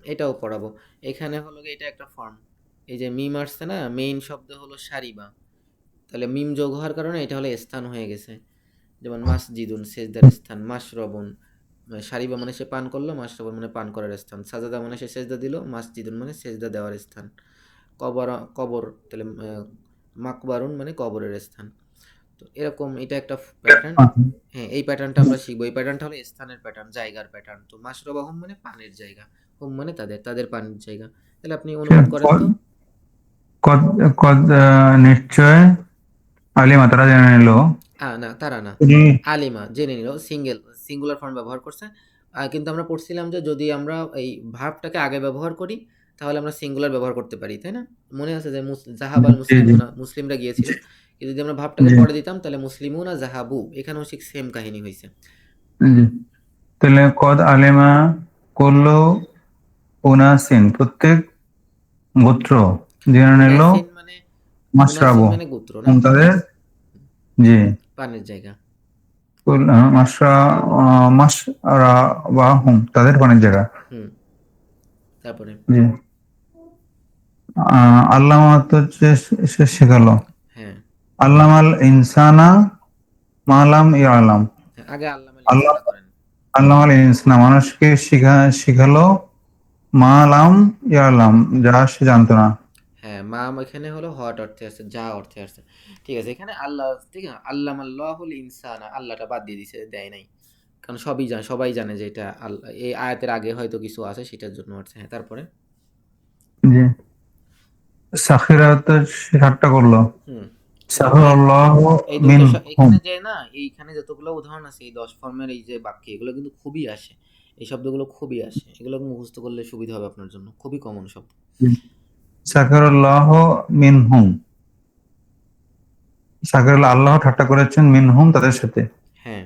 এটাও পড়াবো। এখানে হলো গিয়ে এটা একটা ফর্ম, এই যে মিম আসছে না, মেইন শব্দ হলো সারিবা, তাহলে মিম যোগ হওয়ার কারণে এটা হলো স্থান হয়ে গেছে। যেমন মাসজিদুন সেজদার স্থান, মাশরবুন সারিবা মানে সে পান করলো, মাশরবুন মানে পান করার স্থান, সাজাদা মানে সে সেজদা দিল, মাসজিদুন মানে সেজদা দেওয়ার স্থান, কবর কবর, তাহলে মাকবারুন মানে কবরের স্থান। তো এরকম এটা একটা প্যাটার্ন। হ্যাঁ, এই প্যাটার্নটা আমরা শিখবো। এই প্যাটার্নটা হলো স্থানের প্যাটার্ন, জায়গার প্যাটার্ন। তো মাশরাবাহুম মানে পানের জায়গা, হুম মানে তাদের, তাদের পানির জায়গা। তাহলে আপনি অনুবাদ করেন কদ তো। কদ কদ, নিশ্চয় আলিমা তারা জেনে নিল। না তারা না, জি, আলিমা জেনে নিল, সিঙ্গুলার ফর্ম ব্যবহার করছে। কিন্তু আমরা পড়ছিলাম যে যদি আমরা এই ভার্বটাকে আগে ব্যবহার করি, তাহলে আমরা সিঙ্গুলার ব্যবহার করতে পারি, তাই না? মনে আছে যে জাহাবাল জি, জি, মুসলিমুনা, মুসলিমরা গিয়েছিল। কিন্তু যদি আমরা ভার্বটাকে জি, পরে দিতাম, তাহলে মুসলিমুনা জাহাবু, এখানেও ঠিক সেম কাহিনী হয়েছে। জি। তাহলে কদ আলিমা কুল্লু উনাসিন, প্রত্যেক গোত্র জেনে নিল উনাসিন মানে, উনাসিন মাশরাবু, মানে গোত্র না, তাদের। জি, পানের জায়গা। মাসরা বা হুম তাদের পানির জায়গা। হুম, তারপরে জি। আল্লামা তো হচ্ছে সে শেখালো। হ্যাঁ, আল্লামাল ইনসানা মালাম ইয়ালাম। হ্যাঁ, আগে আল্লামাল আল্লাহ ইনসানা করেন। আল্লামাল ইনসানা মানুষকে শিখালো মালাম ইয়ালাম, যা সে জানতো না। হ্যাঁ, মাম এখানে হলো হোয়াট অর্থে আসছে, যা অর্থে আসছে। ঠিক আছে, এখানে আল্লাহ, ঠিক আছে, আল্লামাল্লাহুল ইনসানা, আল্লাহটা বাদ দিয়ে দিছে, দেয় নাই। কারণ সবাই জানে যে এটা আল্লাহ, এই আয়াতের আগে হয়তো কিছু আছে সেটার জন্য আসছে। হ্যাঁ, তারপরে জি। সাখিরা তো সে ঠাট্টা করলো। হুম, এই সাখারাল্লাহু এই দুইটা মিনহুম। এখানে যে না, এইখানে যতগুলো উদাহরণ আছে এই 10 ফর্মের এই যে বাক্য, এগুলো কিন্তু খুবই আসে। এই শব্দগুলো খুবই আসে, এগুলো মুখস্থ করলে সুবিধা হবে আপনার জন্য, খুবই কমন শব্দ। সাখারাল্লাহু মিনহুম। সাখারাল্লাহ আল্লাহ ঠাট্টা করেছেন মিনহুম তাদের সাথে। হ্যাঁ,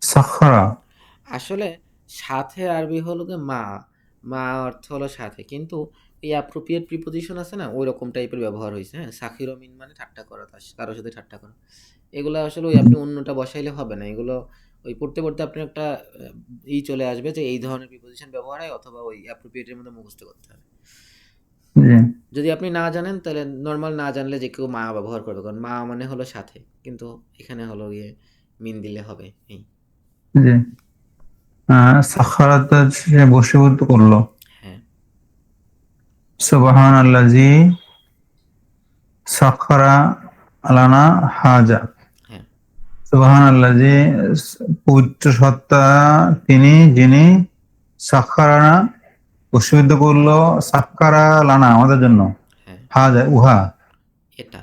সাখারা। আসলে সাথে আরবি হলো গিয়ে মা, মা অর্থ হলো সাথে, কিন্তু এই অ্যাপ্রোপ্রিয়েট প্রিপোজিশন আছে না, ওই রকম টাইপের ব্যবহার হয়েছে। হ্যাঁ, সাখির মিন মানে ঠাট্টা করা, কারোর সাথে ঠাট্টা করা। এগুলো আসলে ওই আপনি অন্যটা বসাইলে হবে না, এগুলো ওই পড়তে পড়তে আপনি একটা চলে আসবে যে এই ধরনের প্রিপোজিশন ব্যবহার হয়, অথবা ওই অ্যাপ্রোপ্রিয়েটের মধ্যে মুখস্থ করতে হবে। জি যদি আপনি না জানেন তাহলে নর্মাল না জানলে যে কেউ মা ব্যবহার করবে, কারণ মা মানে হলো সাথে, কিন্তু এখানে হলো গিয়ে মিন দিলে হবে এই। জি। সাখারাত সে বশীভূত করলো। হ্যাঁ, সুবহানাল্লাযী সাখারা লানা হাজা। হ্যাঁ, সুবহানাল্লাযী, পবিত্র সত্তা তিনি যিনি সাখারানা বশীভূত করলো, সাক্কারা লানা আমাদের জন্য, হ্যাঁ, হাজা উহা, এটা,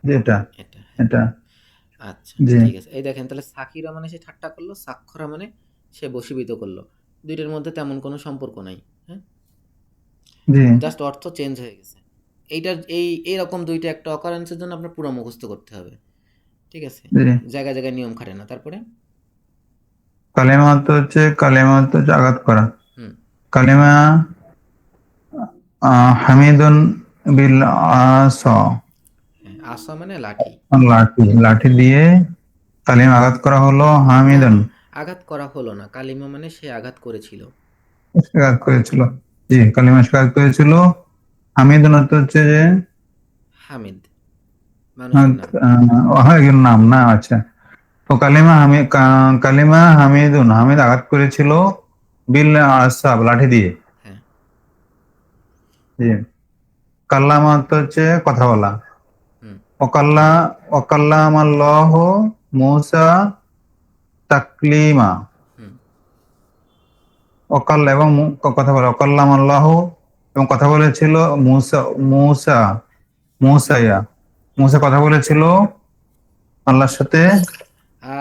এটা এটা, হ্যাঁ। এটা। আচ্ছা, জি ঠিক আছে, এই দেখেন তাহলে সাকিরা মানে সে ঠাট্টা করলো, সাক্ষরা মানে সে বশীভূত করলো। দুইটার মধ্যে তেমন কোনো সম্পর্ক নাই। হ্যাঁ, জি জাস্ট অর্থ চেঞ্জ হয়ে গেছে। এইটার এইরকম দুইটা একটা অকারেন্সের জন্য আপনার পুরো মুখস্থ করতে হবে। ঠিক আছে, জি। জায়গায় জায়গায় নিয়ম খাটে না। তারপরে কালেমা তো হচ্ছে আঘাত করা। হুম, কালেমা হামিদুন বিল আসা। হ্যাঁ, আসা মানে লাঠি। লাঠি, লাঠি দিয়ে কালিমা আঘাত করা হলো না, হামিদুন। না, আঘাত করা হলো না, কালিমা মানে সে আঘাত করেছিল। আঘাত করেছিল। জি, কালিমা আঘাত করেছিল। হামিদুন অর্থ হচ্ছে যে হামিদ মানুষের নাম। একজন নাম না, আচ্ছা। তো কালিমা হামিদুন, হামিদ আঘাত করেছিল বিল আসাব লাঠি দিয়ে। হ্যাঁ, জি। কাল্লামা অর্থ হচ্ছে কথা বলা। হুম, ওকাল্লা ওকাল্লামাল্লাহ মূসা তাকলিমা। হুম, অকাল্লা এবং কথা বলে অকাল্লাম আল্লাহ, এবং কথা বলেছিল মূসা। মূসা মূসাইয়া মূসা কথা বলেছিল আল্লাহর সাথে।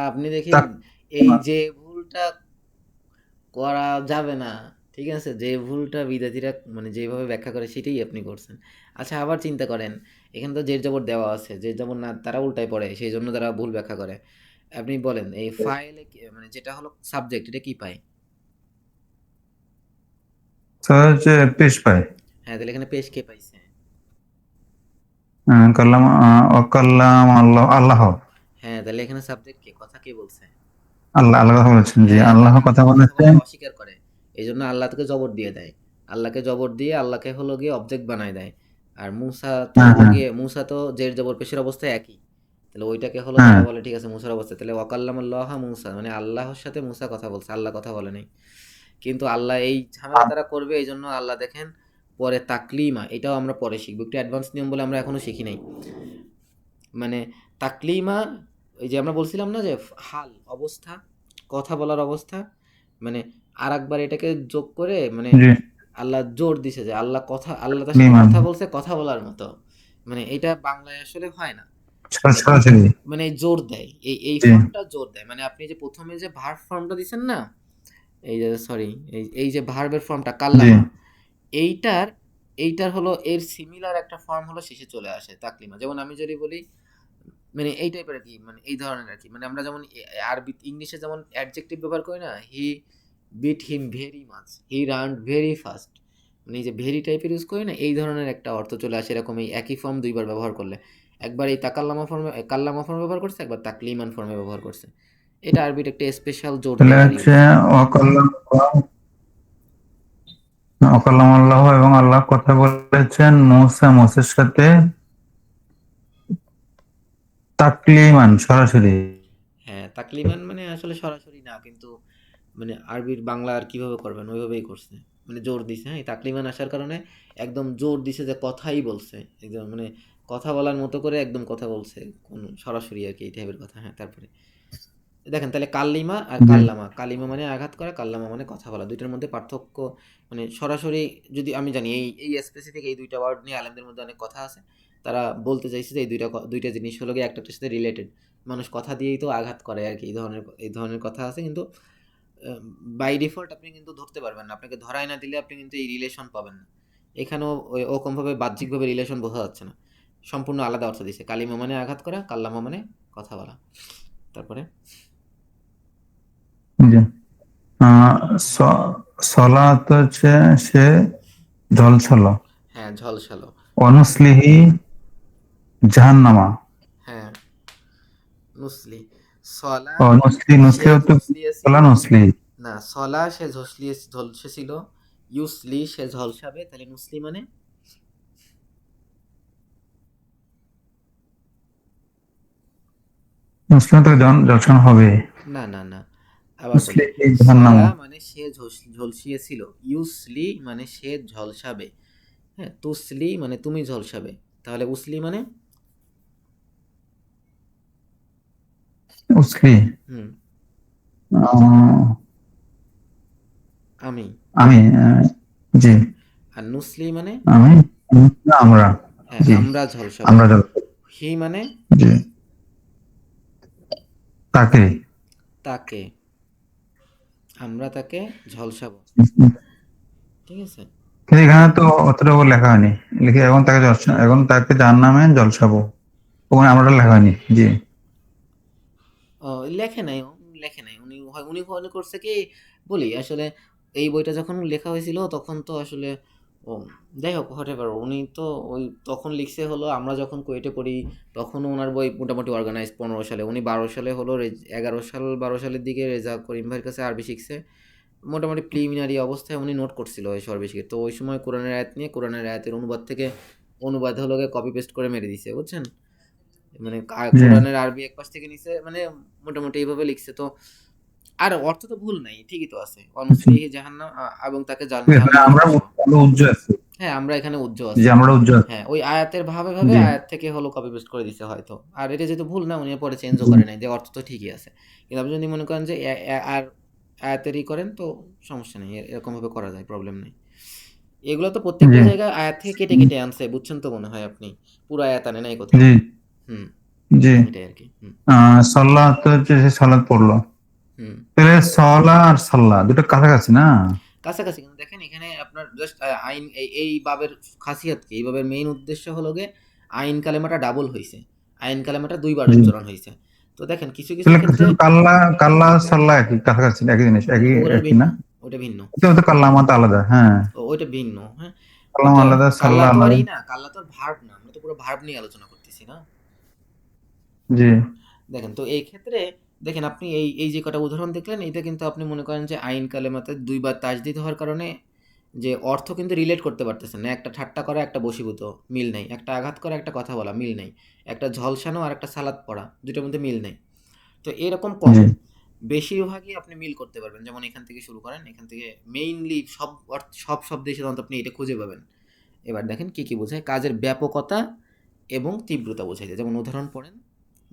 আপনি দেখেন তাক এই যে ভুলটা করা যাবে না। ঠিক আছে? যে ভুলটা বিদেশীরা মানে যেভাবে ব্যাখ্যা করে সেটাই আপনি করছেন। আচ্ছা, আবার চিন্তা করেন, এখানে তো জের জবর দেওয়া আছে। জের জবর না তারা উল্টায় পড়ে, সেইজন্য তারা ভুল ব্যাখ্যা করে। আপনি বলেন এই ফাইলে মানে যেটা হলো সাবজেক্ট, এটা কি পায়? হচ্ছে পেশ পায়। হ্যাঁ, তাহলে এখানে পেশ কে পাইছে? কাল্লাম ওয়াকাল্লাম আল্লাহ, আল্লাহ। হ্যাঁ, তাহলে এখানে সাবজেক্ট কে? কথা কে বলছে? আল্লাহ আল্লাহ কথা বলেছেন, জি হ্যাঁ, আল্লাহ তারা কথা কিন্তু কথা বলেছেন। বলতে অস্বীকার করে। এইজন্য আল্লাহ তাকে জবর দিয়ে দেয়। আল্লাহকে জবর দিয়ে আল্লাহকে হলো গিয়ে অবজেক্ট বানায় দেয়। আর মুসা তো হ্যাঁ হলো হ্যাঁ গিয়ে মুসা তো জের জবর পেশের অবস্থায় একই। তাহলে ওইটাকে হলো হ্যাঁ। তারা বলে ঠিক আছে মুসার অবস্থা। তাহলে ওয়াকাল্লামাল্লাহ মুসা মানে আল্লাহর সাথে মুসা কথা বলছে, আল্লাহ কথা বলে নাই। কিন্তু আল্লাহ এই ঝামেলা তারা করবে, এইজন্য আল্লাহ দেখেন পরে তাকলিমা, এটাও আমরা পরে শিখবো। একটু অ্যাডভান্স নিয়ম বলে আমরা এখনো শিখি নাই। মানে তাকলিমা, ওই যে আমরা বলছিলাম না যে হাল অবস্থা, কথা বলার অবস্থা, মানে আর একবার এটাকে যোগ করে মানে জি। আল্লাহ জোর দিছে যে আল্লাহ তার সাথে বিমান কথা বলছে কথা বলার মতো। মানে এটা বাংলায় আসলে হয় না। মানে সরাসরি। মানে জোর দেয়, এই জি ফর্মটা জোর দেয়। মানে আপনি যে প্রথমে যে ভার্ব ফর্মটা দিছেন না, এই যে সরি, এই যে ভার্বের ফর্মটা জি কাল্লামা, এইটার এইটার হলো এর সিমিলার একটা ফর্ম হলো শেষে চলে আসে তাকলিমা। যেমন আমি যদি বলি মানে এই টাইপের আর কি, মানে এই ধরনের আর কি। মানে আমরা যেমন আরবি ইংলিশে যেমন অ্যাডজেক্টিভ ব্যবহার করি না, হি bit him very much, he ran very fast, মানে এই যে ভেরি টাইপের ইউজ করি না, এই ধরনের একটা অর্থ চলে আসে এরকম, এই একই ফর্ম দুইবার ব্যবহার করলে। একবার এই তাকাল্লামা ফর্মে কাল্লামা ফর্মে ব্যবহার করছে, একবার তাকলিমান ফর্মে ব্যবহার করছে। এটা আরবির একটা স্পেশাল জোর তাহলে দেওয়ার হচ্ছে ইউজ। অকাল্লাম আল্লাহ, এবং আল্লাহ কথা বলেছেন মুসার সাথে তাকলিমান, সরাসরি। হ্যাঁ, তাকলিমান মানে আসলে সরাসরি না, কিন্তু মানে আরবির বাংলা আর কিভাবে করবেন ওইভাবেই করছে, মানে জোর দিছে। হ্যাঁ, এই তাকলিমান আসার কারণে একদম জোর দিছে যে কথাই বলছে, একদম মানে কথা বলার মতো করে একদম কথা বলছে, কোন সরাসরি আর কি এই টাইপের কথা। হ্যাঁ, তারপরে দেখেন তাহলে কাল্লিমা আর জি কাল্লামা, কালিমা মানে আঘাত করা, কাল্লামা মানে কথা বলা, দুইটার মধ্যে পার্থক্য মানে সরাসরি যদি আমি জানি এই এই স্পেসিফিক এই দুইটা ওয়ার্ড নিয়ে আলেমদের মধ্যে অনেক কথা আছে। তারা বলতে চাইছে যে এই দুইটা জিনিস হলো গিয়ে একটার সাথে রিলেটেড, মানুষ কথা দিয়েই তো আঘাত করে আর কি, এই ধরনের কথা আছে। কিন্তু বাই ডিফল্ট আপনি কিন্তু ধরতে পারবেন না, আপনাকে ধরাই না দিলে আপনি কিন্তু এই রিলেশন পাবেন না। এখানেও ওরকমভাবে বাহ্যিকভাবে রিলেশন বোঝা যাচ্ছে না, সম্পূর্ণ আলাদা অর্থ দিছে। কালিমা মানে আঘাত করা, কাল্লামা মানে কথা বলা। তারপরে জি। সলাত হচ্ছে সে ঝলছল, হ্যাঁ, ঝলসালো। অনুসলিহি জাহান্নামা। হ্যাঁ, নুসলি। সলা অনুসলি সে নুসলি তো ঝলসিয়েছিল। সলা নুসলি। না, সলা সে ঝলসেছিল। ইউসলি সে ঝলসাবে, তাহলে নুসলি মানে মুসলিম তো ঝলসানো হবে। না না না, আবার বলি। মুসলিহি জাহান্নামা। সলা মানে সে ঝলসিয়েছিল, ইউসলি মানে সে ঝলসাবে। হ্যাঁ, তুসলি মানে তুমি ঝলসাবে, তাহলে উসলি মানে উসলি হুম আহ, আমি। আমি জি। হ্যাঁ, আর নুসলি মানে আমি আমরা। হ্যাঁ জি, আমরা ঝলসাবো। আমরা হি মানে জি তাকে। তাকে, আমরা তাকে ঝলসাবো। কিন্তু ঠিক আছে। এখানে তো অতটুকু লেখা হয়নি। লিখে এখন তাকে এখন তাকে জাহান্নামে জলসাবো, ওখানে আমরা লেখা হয়নি। জি ও, লেখে নাই, লেখে নাই। উনি মনে করছে কি, বলি আসলে এই বইটা যখন লেখা হয়েছিল তখন তো আসলে ও, যাই হোক হোয়াটএভার, উনি তো ওই তখন লিখছে হলো আমরা যখন কুয়েটে পড়ি তখনও ওনার বই মোটামুটি অর্গানাইজ 15 সালে, উনি 12 সালে হলো 11 সাল 12 সালের দিকে রেজা করিম ভাইয়ের কাছে আরবি শিখছে। মোটামুটি প্রিলিমিনারি অবস্থায় উনি নোট করছিল এই সর্বে শিখে, তো ওই সময় কোরআনের আয়াত নিয়ে কোরআনের আয়াতের অনুবাদ থেকে অনুবাদ হলো কপি পেস্ট করে মেরে দিছে, বুঝছেন। মানে জি কোরআনের আরবি এক পাশ থেকে নিছে, মানে মোটামুটি এইভাবে লিখছে তো। আর অর্থ তো ভুল নাই, ঠিকই তো আছে, জি। অনুসলিহি জাহান্নাম, এবং তাকে এখানে জাহান্নামে আমরা ঝলসাবো। আমরা উজ্জ্বল আছি। হ্যাঁ, আমরা এখানে উজ্জ্ব জি আছি। আমরা উজ্জ্বল আছি। হ্যাঁ, ওই আয়াতের ভাবে ভাবে জি আয়াত থেকে হলো কপি পেস্ট করে দিছে হয়তো। আর এটা যেহেতু ভুল না, উনি পরে চেঞ্জও জি করে নাই, যে অর্থ তো ঠিকই আছে। কিন্তু আপনি যদি মনে করেন যে আর আয়াতেরই করেন তো সমস্যা নেই, এরকম ভাবে করা যায়, প্রবলেম নেই। এগুলো তো প্রত্যেকটা জি জায়গায় আয়াত থেকে কেটে কেটে আনছে, বুঝছেন তো মনে হয় আপনি। পুরো আয়াত আনে নাই কোথাও। জি হুম, জি। এটাই আর কি। হুম সাল্লাহ তো হচ্ছে সে সালাত পড়লো। হুম। তাহলে সলা আর সাল্লাহ দুটো কাছাকাছি না? কাছাকাছি, কিন্তু দেখেন এখানে আপনার জাস্ট আইন এই বাবের খাসিয়াত কি, এই বাবের মেইন উদ্দেশ্য হলো গে আইন কালেমাটা ডাবল হইছে, আইন কালেমাটা দুইবার জি। উচ্চারণ হইছে। তো দেখেন কিছু কিছু তাহলে ক্ষেত্রে শুধু কাল্লা কাল্লা সাল্লাহ একই, কাছাকাছি, একই জিনিস, একই ওটার একই ভিন্ন, না? ওটা ভিন্ন। এটা তো কাল্লামাত আলাদা, হ্যাঁ। ওইটা ভিন্ন। হ্যাঁ, কাল্লাম ওইটা আলাদা, কাল্লা সাল্লাহ তো আর আলাদা। না, কাল্লা তো আর ভার্ব না, আমরা তো পুরো ভার্ব নিয়ে আলোচনা করতেছি না। জি দেখেন তো এই ক্ষেত্রে, দেখেন আপনি এই এই যে কটা উদাহরণ দেখলেন, এটা কিন্তু আপনি মনে করেন যে আইন কালেমাতে দুইবার তাজদিদ হওয়ার কারণে যে অর্থ কিন্তু রিলেট করতে পারতেছেন না। একটা ঠাট্টা করা, একটা বশীভূত, মিল নেই। একটা আঘাত করা, একটা কথা বলা, মিল নেই। একটা ঝলসানো আর একটা সালাদ পড়া, দুটোর মধ্যে মিল নেই। তো এরকম কম, জি বেশিরভাগই আপনি মিল করতে পারবেন। যেমন এখান থেকে শুরু করেন, এখান থেকে মেইনলি সব সব শব্দের সাধারণত আপনি এটা খুঁজে পাবেন। এবার দেখেন কি কি বোঝায়, কাজের ব্যাপকতা এবং তীব্রতা বোঝাইছে। যেমন উদাহরণ পড়েন,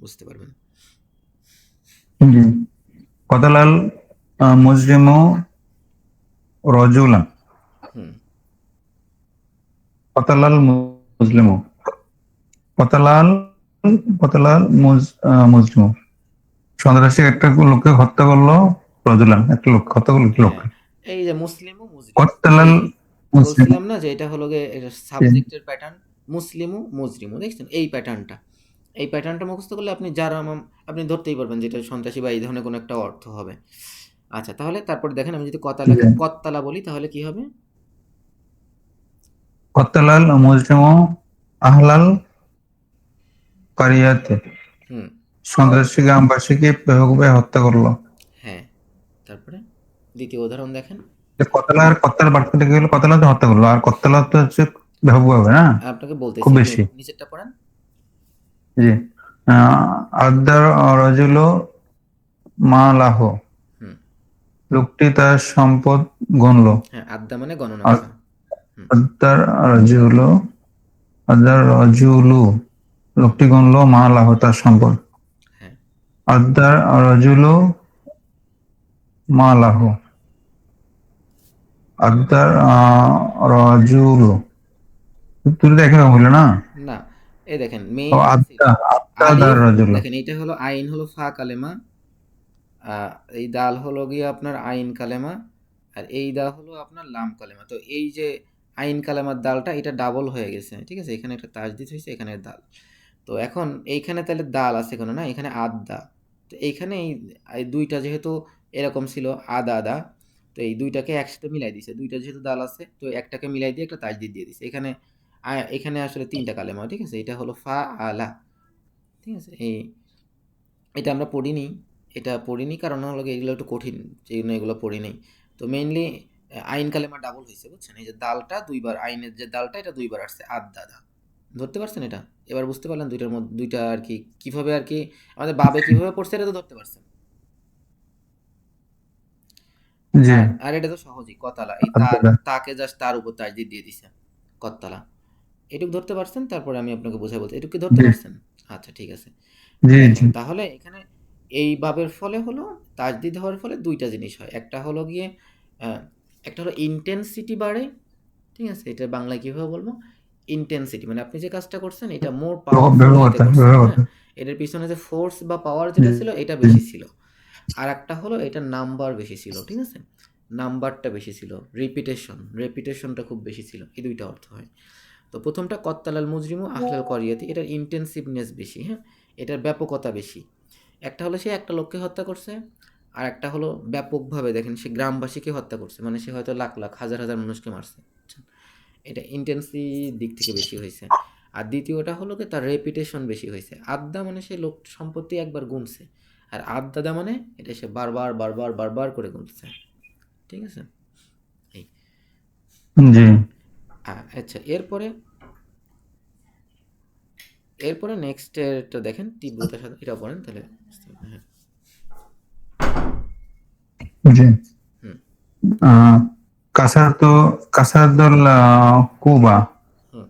বুঝতে পারবেন। জি। কতলাল মুজরিমু রজুলান। হুম, কতলাল মুসলিমু, কতলাল কতলাল মুজরিমু, সন্ত্রাসী একটা লোককে হত্যা করলো। রজুলান একটা লোক হত্যা করলো, একটা হ্যাঁ, লোককে। এই যে মুসলিম ও মুজরিম, এই কতলাল যে মুসলিমু। বলছিলাম না যে এটা হলো গিয়ে এটা সাবজেক্টের প্যাটার্ন। মুসলিমু মুজরিমু, দেখছেন এই প্যাটার্নটা, এই প্যাটার্নটা মুখস্থ করলে আপনি যারা আপনি ধরতেই পারবেন যে এটা সন্ত্রাসী বা এই ধরনের কোনো একটা অর্থ হবে। আচ্ছা, তাহলে তারপরে দেখেন আমি যদি জি। কত্তালা বলি তাহলে কি হবে? কতলাল মুজরিমু আহলাল কারিয়াতে হুম, সন্ত্রাসী গ্রামবাসীকে ব্যাপকভাবে হত্যা করলো। হ্যাঁ। তারপরে দ্বিতীয় উদাহরণ দেখেন। কত্তালা বার্তাটা কি হলো? কত্তালা তো হত্যা করলো, আর কত্তালা তো হচ্ছে ব্যাপকভাবে না, আপনাকে খুব বলতেছি, একটু বেশি। নিচেরটা পড়েন। জি। আদার রাজুলো মা লাহ, হুম, লোকটি তার সম্পদ গণল। হ্যাঁ, আদ্যা মানে গণনা আর করা। হুম, আদার রাজুলো, আদার রাজুলু, লোকটি গণল মা লাহ, তার সম্পদ। হ্যাঁ, আদার রাজুলো মা লাহ, আদার রাজুলু, তুই তো একই রকম হইলো না? না, এই দেখেন ও মেইন কি ছিল? আদা, আদা দার আলিফ, রাজুলু। দেখেন এইটা হলো আইন, হলো ফা কালেমা, এই দাল হলো গিয়ে আপনার আইন কালেমা, আর এই দা হলো আপনার লাম কালেমা। তো এই যে আইন কালেমার দালটা এটা ডাবল হয়ে গেছে, ঠিক আছে? এখানে একটা তাজদিদ হয়েছে, এখানে দাল। তো এখন এইখানে তাহলে দাল আছে কোনো না, এখানে আদা। তো এইখানে এই দুইটা যেহেতু এরকম ছিল, আদা আদা, তো এই দুইটাকে একসাথে মিলাই দিছে। দুইটা যেহেতু দাল আছে, তো একটাকে মিলাই দিয়ে একটা তাজদিদ দিয়ে দিছে। এখানে এখানে আসলে তিনটা কালেমা, ঠিক আছে? এটা হলো ফা আলা, ঠিক আছে? এটা আমরা পড়িনি। এটা পড়িনি কারণ হলো গিয়ে এগুলো একটু কঠিন, সেই জন্য এগুলো পড়ি নাই। তো মেইনলি আইন কালেমা ডাবল হয়েছে, বুঝছেন? এই যে দালটা দুইবার, আইনের যে দালটা এটা দুইবার আসছে, দাদা। ধরতে পারছেন এটা? এবার বুঝতে পারলেন দুইটার মধ্যে দুইটা আর কি কিভাবে আর কি আমাদের বাবে কিভাবে পড়ছে, এটা তো ধরতে পারছেন। জি। আর এটা তো সহজই, কতালা, এই আদা দা। তাকে জাস্ট তার উপর তাজদিদ দিয়ে দিছে, কত্তালা। এটুক ধরতে পারছেন? তারপরে আমি আপনাকে বোঝাই বলছি, এটুক কি ধরতে জি পারছেন? আচ্ছা, ঠিক আছে। জি জি। দেখেন তাহলে এখানে এই বাবের ফলে হলো তাজদিদ হওয়ার ফলে দুইটা জিনিস হয়। একটা হলো গিয়ে আহ, একটা হলো ইন্টেন্সিটি বাড়ে, ঠিক আছে? এটা বাংলায় কিভাবে বলবো? ইন্টেন্সিটি মানে আপনি যে কাজটা করছেন এটা মোর পাওয়ারফুল ওয়েতে ব্যাপকতা করছেন, হ্যাঁ? ব্যাপকতা। এটার পিছনে যে ফোর্স বা পাওয়ার জি যেটা ছিল এটা জি বেশি ছিল। আর একটা হলো এটা নাম্বার বেশি ছিল, ঠিক আছে? নাম্বারটা বেশি ছিল, রেপিটেশনটা খুব বেশি ছিল, এই দুইটা অর্থ হয়। তো প্রথমটা কত্তালাল মুজরিমু আহলাল করিয়াতি, এটার ইন্টেন্সিভনেস বেশি, হ্যাঁ? এটার ব্যাপকতা বেশি। একটা হলো সে একটা লোককে হত্যা করছে, আর একটা হলো ব্যাপকভাবে, দেখেন সে গ্রামবাসীকে হত্যা করছে, মানে সে হয়তো লাখ লাখ হাজার হাজার মানুষকে মারছে, বুঝছেন? এটা ইন্টেন্সি দিক থেকে বেশি হয়েছে। আর দ্বিতীয়টা হলো কি তার রেপিটেশন বেশি হয়েছে। আদ্যা মানে সে লোক সম্পত্তি একবার গুনছে, আর আদ্দাদা মানে এটা সে বারবার বারবার বারবার করে গুনছে, ঠিক আছে? এই জি আচ্ছা, এরপরে এরপরে নেক্সট এরটা দেখেন, তীব্রতার সাথে এটা পড়েন তাহলে বুঝতে পারবেন। হ্যাঁ, জি। হুম, আহ, কাসারতো কাসারদল কুবা, হুম,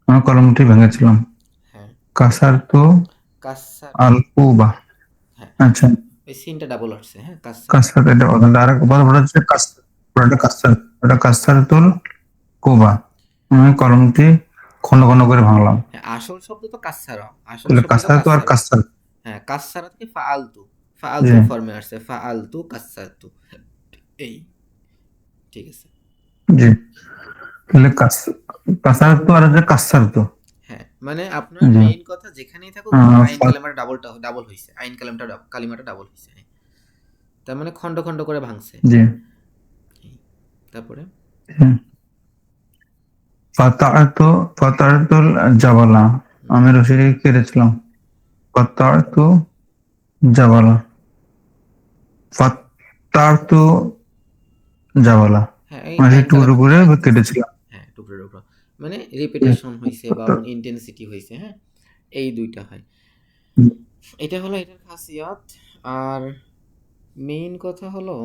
আমি কলমটি ভেঙেছিলাম। হ্যাঁ, কাসারতো কাসার, আল কুবা। হ্যাঁ, আচ্ছা, ওই সিনটা ডাবল আসছে, হ্যাঁ, কাসার, কাসার, এটা কথা আর বড় বড় হচ্ছে কাসার, পুরোটা কাসার, ওটা কাসারতুল কুবা। আমি কলমটি খন্ড খন্ড করে ভাঙলাম। হ্যাঁ, আসল শব্দ তো কাসারা, আসল তাহলে শব্দ তো কাসারতো আর কাসারা। কাসার। হ্যাঁ, কাসারা থেকে জি ফাআলতুর ফর্মে আসছে, ফাআলতু কাসারতু, এই, ঠিক আছে? জি। তাহলে কাসারতো আর হচ্ছে কাসারতো। হ্যাঁ, মানে আপনার জি। মেইন কথা যেখানেই থাকুক আপনার আইন ফাত- কালেমাটা ডাবল হইছে, আইন কালেমাটা কালিমাটা ডাবল হইছে, হ্যাঁ। তার মানে খন্ড খন্ড করে ভাঙছে। জি এই, তারপরে জি। ফাতারতো ফাতারতুল জাবালা, হুম, আমি রশিকে কেড়েছিলাম। ফাতারতু জাবালা, ফাতারতু জাবালা, হ্যাঁ, এই মানে সেই আইন টুকরো কালামে করে মিলাই দিতেছে। কেটেছিলাম। হ্যাঁ, টুকরোর উপর মানে রিপিটেশন হইছে বা ইন্টেন্সিটি হইছে, হ্যাঁ? এই দুইটা হয়। এটা হলো এটার খাসিয়াত। আর মেইন কথা হলো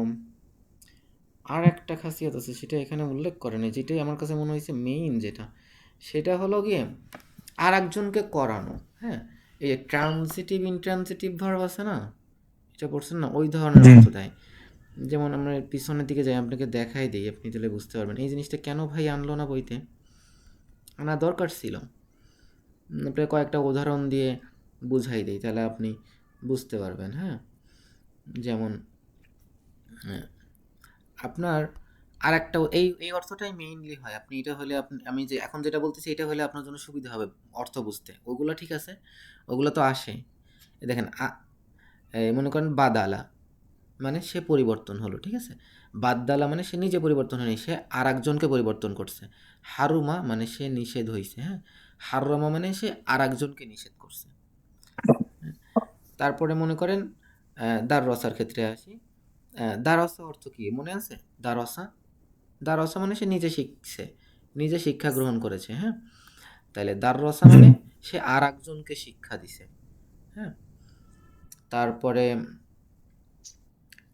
আর একটা খাসিয়াত আছে, সেটা এখানে উল্লেখ করে নাই, যেটাই আমার কাছে মনে হয়েছে মেইন যেটা, সেটা হলো গিয়ে আর একজনকে করানো, হ্যাঁ? এই যে ট্রান্সিটিভ ইনট্রান্সিটিভ ভার্ব আছে না, এটা পড়ছেন না, ওই ধরনের জি অর্থ দেয়। যেমন আমরা পিছনের দিকে যাই, আপনাকে দেখাই দিই, আপনি তাহলে বুঝতে পারবেন এই জিনিসটা কেন ভাই আনলো না বইতে, আনা দরকার ছিল। আপনাকে কয়েকটা উদাহরণ দিয়ে বুঝাই দিই, তাহলে আপনি বুঝতে পারবেন, হ্যাঁ? যেমন হ্যাঁ, আপনার আর একটা এই অর্থটাই মেইনলি হয়, আপনি এটা হলে আপনি আমি যে এখন যেটা বলতেছি এটা হলে আপনার জন্য সুবিধা হবে অর্থ বুঝতে। ওগুলো ঠিক আছে, ওগুলো তো আসে। এই দেখেন মনে করেন বাদালা মানে সে পরিবর্তন হলো, ঠিক আছে? বাদদালা মানে সে নিজে পরিবর্তন হয়নি, সে আর একজনকে পরিবর্তন করছে। হারুমা মানে সে নিষেধ হয়েছে, হ্যাঁ? হাররামা মানে সে আর একজনকে নিষেধ করছে। তারপরে মনে করেন দাররসার ক্ষেত্রে আসি। দারসা অর্থ কি মনে আছে? দারসা, দারসা মানে সে নিজে শিখছে, নিজে শিক্ষা গ্রহণ করেছে। হ্যাঁ, তাহলে দাররসা জি মানে সে আর একজনকে শিক্ষা দিছে। হ্যাঁ, তারপরে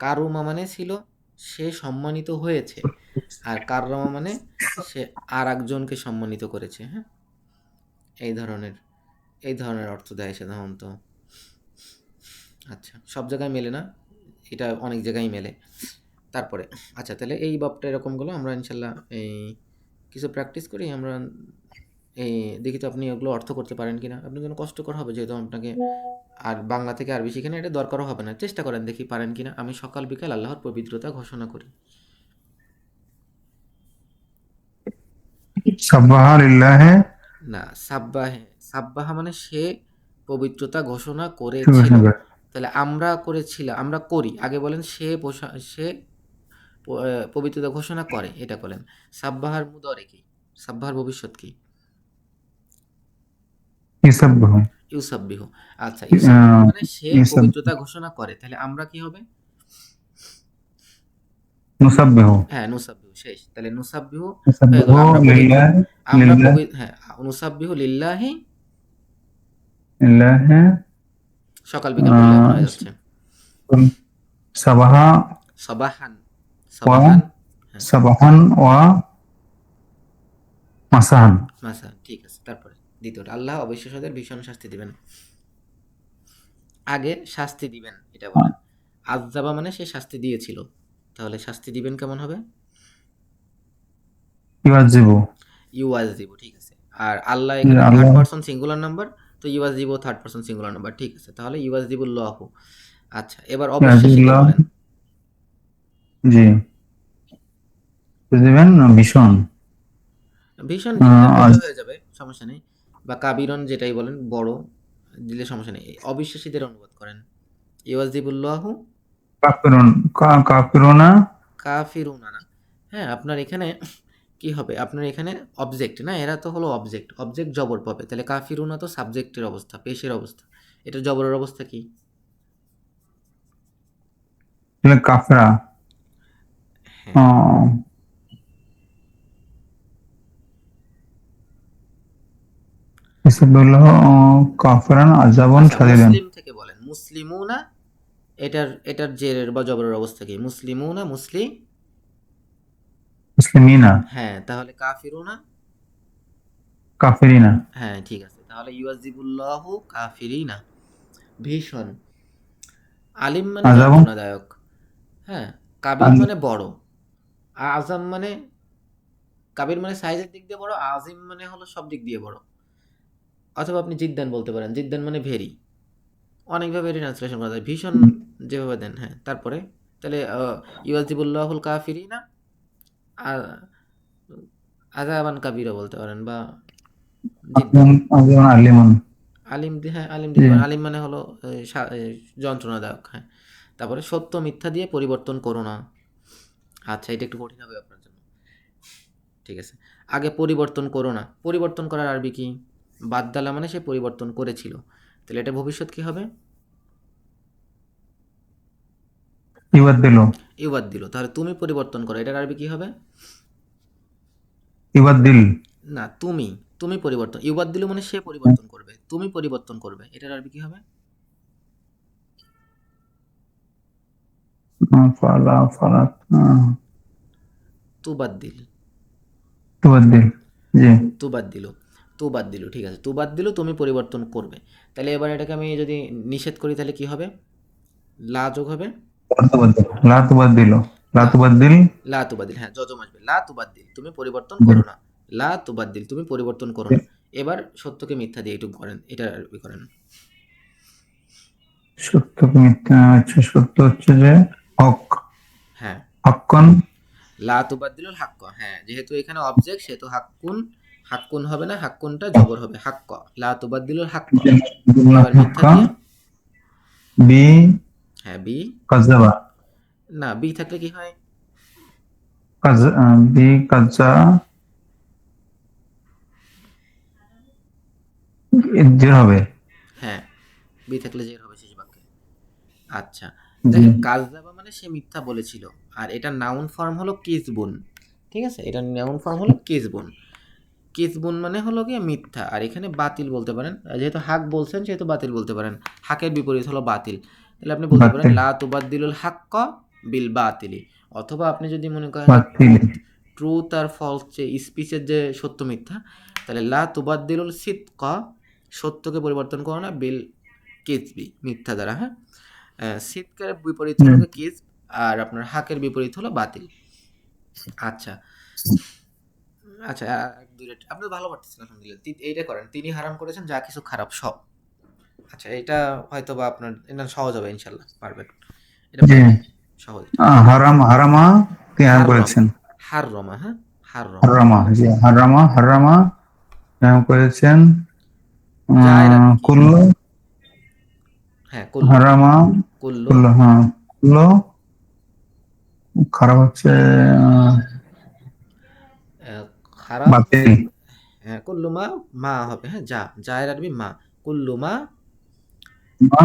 কারুমা মানে ছিল সে সম্মানিত হয়েছে, আর কাররামা মানে সে আর একজনকে সম্মানিত করেছে। হ্যাঁ, এই ধরনের এই ধরনের অর্থ দেয় সাধারণত। আচ্ছা, সব জায়গায় মেলে না, এটা অনেক জায়গায় মেলে। তারপরে আচ্ছা, তাহলে এই বাবটা এরকমগুলো আমরা ইনশাল্লাহ এই কিছু প্র্যাকটিস করি আমরা। এই দেখি তো আপনি ওগুলো অর্থ করতে পারেন কিনা। আপনার জন্য কষ্টকর হবে যেহেতু আপনাকে আর বাংলা থেকে আরবি শিখে না, এটা দরকারও হবে না। চেষ্টা করেন, দেখি পারেন কিনা। আমি সকাল বিকাল আল্লাহর পবিত্রতা ঘোষণা করি। সাব্বাহা লিল্লাহি না, সাব্বাহে, সাব্বাহা মানে সে পবিত্রতা ঘোষণা করেছিল। সুবহান আল্লাহ। তাহলে আমরা করেছিলাম, আমরা করি। আগে বলেন সে পবিত্রতা ঘোষণা করে, এটা বলেন। সাব্বাহার মুদরে কি? সাব্বাহার ভবিষ্যৎ কি? ইসাব্বাহু ইউসাব্বিহু। আচ্ছা, ইউসাব্বিহু মানে সে ইসাব্বাহু পবিত্রতা ঘোষণা করে, তাহলে আমরা কি হবে? নুসাব্বিহু হ্যাঁ, নুসাব্বিহু শেষ। তাহলে নুসাব্বিহু হয়ে গেল। ইসাব্বাহু লিল্লাহি লিল্লাহি হ্যাঁ, নুসাব্বিহু লিল্লাহি, লিল্লাহি সকাল বিকাল বললে এমন হয়ে যাচ্ছে। সাবাহা সবাহান, ওয়া সবাহান, হ্যাঁ, সাবাহান ওয়া মাসাহান। মাসা, ঠিক আছে। তারপরে দ্বিতীয়টা, আল্লাহ অবিশ্বাসীদের ভীষণ শাস্তি দিবেন। আগে শাস্তি দিবেন এটা বলেন। আযাবা মানে সে শাস্তি দিয়েছিল, তাহলে শাস্তি দিবেন কেমন হবে? ইউআজিবু ইউআযিবু, ঠিক আছে। আর আল্লাহ এখানে থার্ড আল্লাহ পারসন সিঙ্গুলার নাম্বার, তো ইউআযিবু থার্ড পারসন সিঙ্গুলার নাম্বার, ঠিক আছে। তাহলে ইউআযিবুল্লাহু। আচ্ছা, এবার অবিশ্বাসীদের ইয়াজিবুল্লাহ বলেন। জি দিবেন ভীষণ ভীষণ জিদ্দান বললে আজ হয়ে যাবে, সমস্যা নেই। বা কাবিরন যেটাই বলেন, বড় দিলে সমস্যা নেই। অবিশ্বাসীদের অনুবাদ করেন। ইউআযিবুল্লাহু কাফিরুন কাফিরুনা কাফিরুনা না। হ্যাঁ, আপনার এখানে কি হবে? আপনার এখানে অবজেক্ট না, এরা তো হলো অবজেক্ট, অবজেক্ট জবর পাবে। তাহলে কাফিরুনা তো সাবজেক্টের অবস্থা, পেশের অবস্থা। এটা জবরের অবস্থা কি? কাফরা হ্যাঁ, ইসাবুল্লাহ কাফরান আযাবান আচ্ছা, শাদীদান। মুসলিম থেকে বলেন। মুসলিমুনা, এটার জেরের বা জবরের অবস্থা কি? মুসলিমুনা, মুসলিমিনা হ্যাঁ, তাহলে কাফিরুনা, কাফিরিনা হ্যাঁ, ঠিক আছে। তাহলে ইউআযিবুল্লাহু কাফিরিনা, ভীষণ। আলিম মানে আযাবান যন্ত্রণাদায়ক। হ্যাঁ, কাবির মানে বড়। আজম মানে, কাবির মানে সাইজের দিক দিয়ে বড়, আজিম মানে হলো সব দিক দিয়ে বড়। অথবা আপনি জিদ্দান বলতে পারেন। জিদ্দান মানে ভেরি। অনেকভাবে এটা ট্রান্সলেশন করা যায়, ভীষণ যেভাবে দেন। হ্যাঁ, তারপরে তাহলে ইউআযিবুল্লাহুল কাফিরিনা আ- আযাবান কাবীরা বলতে পারেন, বা জিদ্দান। আযাবান আলিমুন আলিম হ্যাঁ, আলিম জি দিতে পারেন। আলিম মানে হলো যন্ত্রণাদায়ক। হ্যাঁ, তারপরে সত্য মিথ্যা দিয়ে পরিবর্তন করো না। আচ্ছা, এটা একটু কঠিন হবে আপনার জন্য। ঠিক আছে, আগে পরিবর্তন করো না। পরিবর্তন করার আরবি কি? বাদদালা মানে সে পরিবর্তন করেছিল, তাহলে এটা ভবিষ্যৎ কি হবে? ইউবাদদিলু ইবাদ দিল, তাহলে তুমি পরিবর্তন করো, এটার আরবি কি হবে? ইউবাদদিল না, তুমি, তুমি পরিবর্তন। ইবাদ দিল মানে সে পরিবর্তন করবে, তুমি পরিবর্তন করবে, এটার আরবি কি হবে? ফালা ফালাত তুবাদ্দিল, তুবাদদিল জি তুবাদ্দিল, তুবাদ্দিল, ঠিক আছে। তুবাদ্দিল তুমি পরিবর্তন করবে। তাহলে এবার এটাকে আমি যদি নিষেধ করি তাহলে কি হবে? লা যোগ হবে। লা তুবাদদিলু লা লা, তুবাদদিল লা তুবাদ্দিল, হ্যাঁ, যজম আসবে। লা তুবাদ্দিল তুমি পরিবর্তন জি করো না। লা তুবাদ্দিল তুমি পরিবর্তন করো না। এবার সত্যকে মিথ্যা দিয়ে এটুকু করেন, এটা আরবি করেন। সত্য কি মিথ্যা আচ্ছা সত্য হচ্ছে যে হক হ্যাঁ, হক্কন লা তুবাদ্দিলুল হাক্ক, হ্যাঁ, যেহেতু এখানে অবজেক্ট সেহেতু হাক্কুন, হাক্কুন হবে না, হাক্কুনটা জবর হবে, হাক্ক। লা তুবাদ্দিলুল হাক্ক। এবার মিথ্যা হক্কা দিয়ে, বি হ্যাঁ, বি, কাজাবা না, বি থাকলে কি হয়? বি কাজা জের হবে। হ্যাঁ, বি থাকলে জের হবে শেষ বাক্যে। আচ্ছা, জি দেখেন কাযযাবা মানে সে মিথ্যা বলেছিল, আর এটা নাউন ফর্ম হলো কিযবুন। ঠিক আছে, এটা নাউন ফর্ম হলো কিযবুন। কিযবুন মানে হলো গিয়ে মিথ্যা, আর এখানে বাতিল বলতে পারেন, যেহেতু হাক বলছেন সেহেতু বাতিল বলতে পারেন। হাকের বিপরীত হলো বাতিল, তাহলে আপনি বলতে পারেন বাতিল লা তুবাদ্দিলুল হাক্কা বিল বাতিলি। অথবা আপনি যদি মনে করেন যে বাতিল ট্রুথ আর ফলস, যে স্পিচের যে সত্য মিথ্যা, তাহলে লা তুবাদ্দিলুল সিদকা, সত্যকে পরিবর্তন করো না, বিল কিজবি, মিথ্যা দ্বারা। হ্যাঁ, সিদকের বিপরীত হলো হুম, কিজ, আর আপনার হাকের বিপরীত হলো বাতিল। আচ্ছা, আচ্ছা, আপনি ভালো পারতেছেন আলহামদুলিল্লাহ। এইটা করেন, তিনি হারাম করেছেন যা কিছু খারাপ সব। আচ্ছা, এটা হয়তো বা আপনার এটা সহজ হবে, ইনশাল্লাহ পারবেন। এটা জি পারবেন, সহজ এটা। হারামা কি হারাম হাররমা, করেছেন? হাররমা, হ্যাঁ, হাররমা। হারামা, জি হারামা হারামা হারাম করেছেন। জায়ের আরবি কি? কুল্লু হ্যাঁ, কুল্লু, হারামা কুল্লু, কুল্লু, হ্যাঁ কুল্লু খারাপ হচ্ছে আহ, খারাপ। বাতিল হ্যাঁ, কুল্লু মা, মা হবে, হ্যাঁ, জায়ের আরবি মা, কুল্লু মা। মা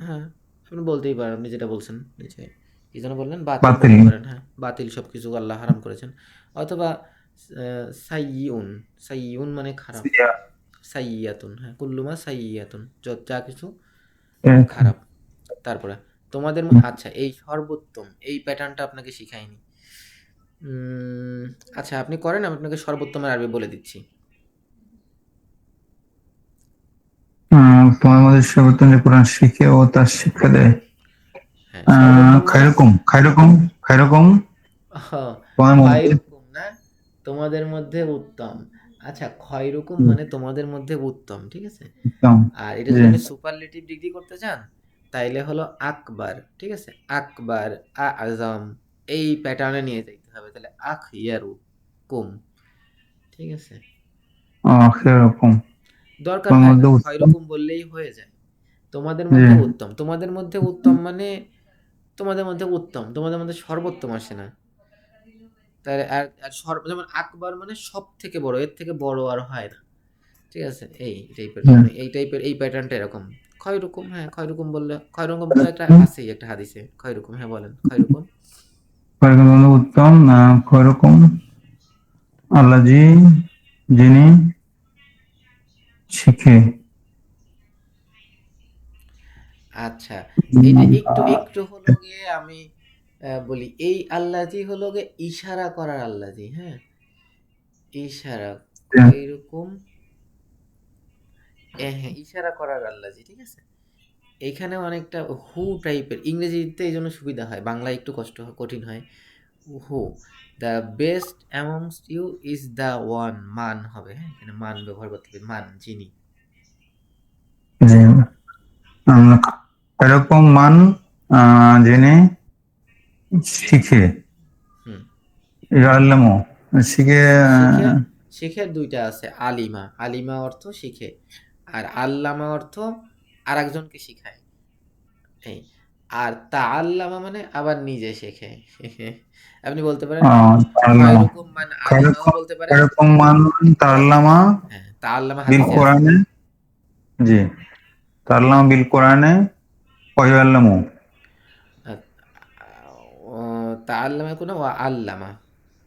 হ্যাঁ, আপনি বলতেই পারেন, আপনি যেটা বলছেন নিচে কি যেন বললেন, বাতিল বাতিল বলতে পারেন। হ্যাঁ, বাতিল সব কিছু আল্লাহ হারাম করেছেন। অথবা সাইয়ুন, সাইয়ুন মানে খারাপ। সাইয়াতুন, হ্যাঁ, কুল্লুমা সাইয়াতুন, যা কিছু খারাপ। তারপরে তোমাদের আচ্ছা, এই সর্বোত্তম এই প্যাটার্নটা আপনাকে শিখাইনি। উম, আচ্ছা, আপনি করেন, আমি আপনাকে সর্বোত্তমের আরবি বলে দিচ্ছি। তোমার মধ্যে সর্বোত্তম যে কোরআন শিখে ও তার শিক্ষা দেয়। হ্যাঁ, সর্বোত্তম মানে খায়রকম খায়রকম খায়রকম তোমার মধ্যে খয়রুকুম না, তোমাদের মধ্যে উত্তম। আচ্ছা, খয়রুকুম মানে তোমাদের মধ্যে উত্তম, ঠিক আছে। উত্তম। আর এটা জি যদি আপনি সুপারলেটিভ ডিগ্রি করতে চান, তাইলে হলো আকবার, ঠিক আছে। আকবার, আজম, এই প্যাটার্নে নিয়ে যাইতে হবে, তাহলে আখ ইয়ারু কুম, ঠিক আছে। সেরকম দরকার তোমার হয় না, মধ্যে উত্তম। খয়রুকুম বললেই হয়ে যায়। তোমাদের জি মধ্যে উত্তম, তোমাদের মধ্যে উত্তম মানে তোমাদের মধ্যে উত্তম, তোমাদের মধ্যে সর্বোত্তম আসে না। তার আর আর যেমন আকবার মানে সব থেকে বড়, এর থেকে বড় আর হয় না, ঠিক আছে। এই টাইপের, জি মানে এই টাইপের এই প্যাটার্নটা এরকম। খয়রুকুম, হ্যাঁ, খয়রুকুম বললে, খয়রুকুম তো একটা আছেই একটা হাদিসে, খয়রুকুম, হ্যাঁ বলেন খয়রুকুম। খয়রকম হলো উত্তম। খয়রকম আল্লাজি যিনি শিখে। আচ্ছা, এইটা একটু একটু হলো গিয়ে আমি বলি, এই আল্লাজি হলো গিয়ে ইশারা করার আল্লাজি, হ্যাঁ, ইশারা, খয়রুকুম, হ্যাঁ, ইশারা করার আল্লাজি, ঠিক আছে। এইখানে অনেকটা হু টাইপের, ইংরেজিতে এই জন্য সুবিধা হয়, বাংলায় একটু কঠিন হয়। Who, the best amongst you is the one, মান হবে, হ্যাঁ, এখানে মান ব্যবহার করতে হবে, মান যিনি। জি এরকম মান যিনি শিখে হুম, আল্লামো শিখে শিখে, শিখে দুইটা আছে, আলিমা, আলিমা অর্থ শিখে, আর আল্লামা অর্থ আর একজনকে শিখায়, এই। আর তা আল্লামা মানে আবার নিজে শেখে। আপনি বলতে পারেন আল্লামা খয়রুকুম মান আলিমাও খয়রকম বলতে পারেন। খয়রকম মান তাআল্লামা হ্যাঁ, তা আল্লামা বিল হাদিসে আছে। কোরআনে। জি তাআল্লামা বিল কোরআনে ওয়া ইয়াল্লামু আহ, তা আল্লামা কোনো ওয়া আল্লামা,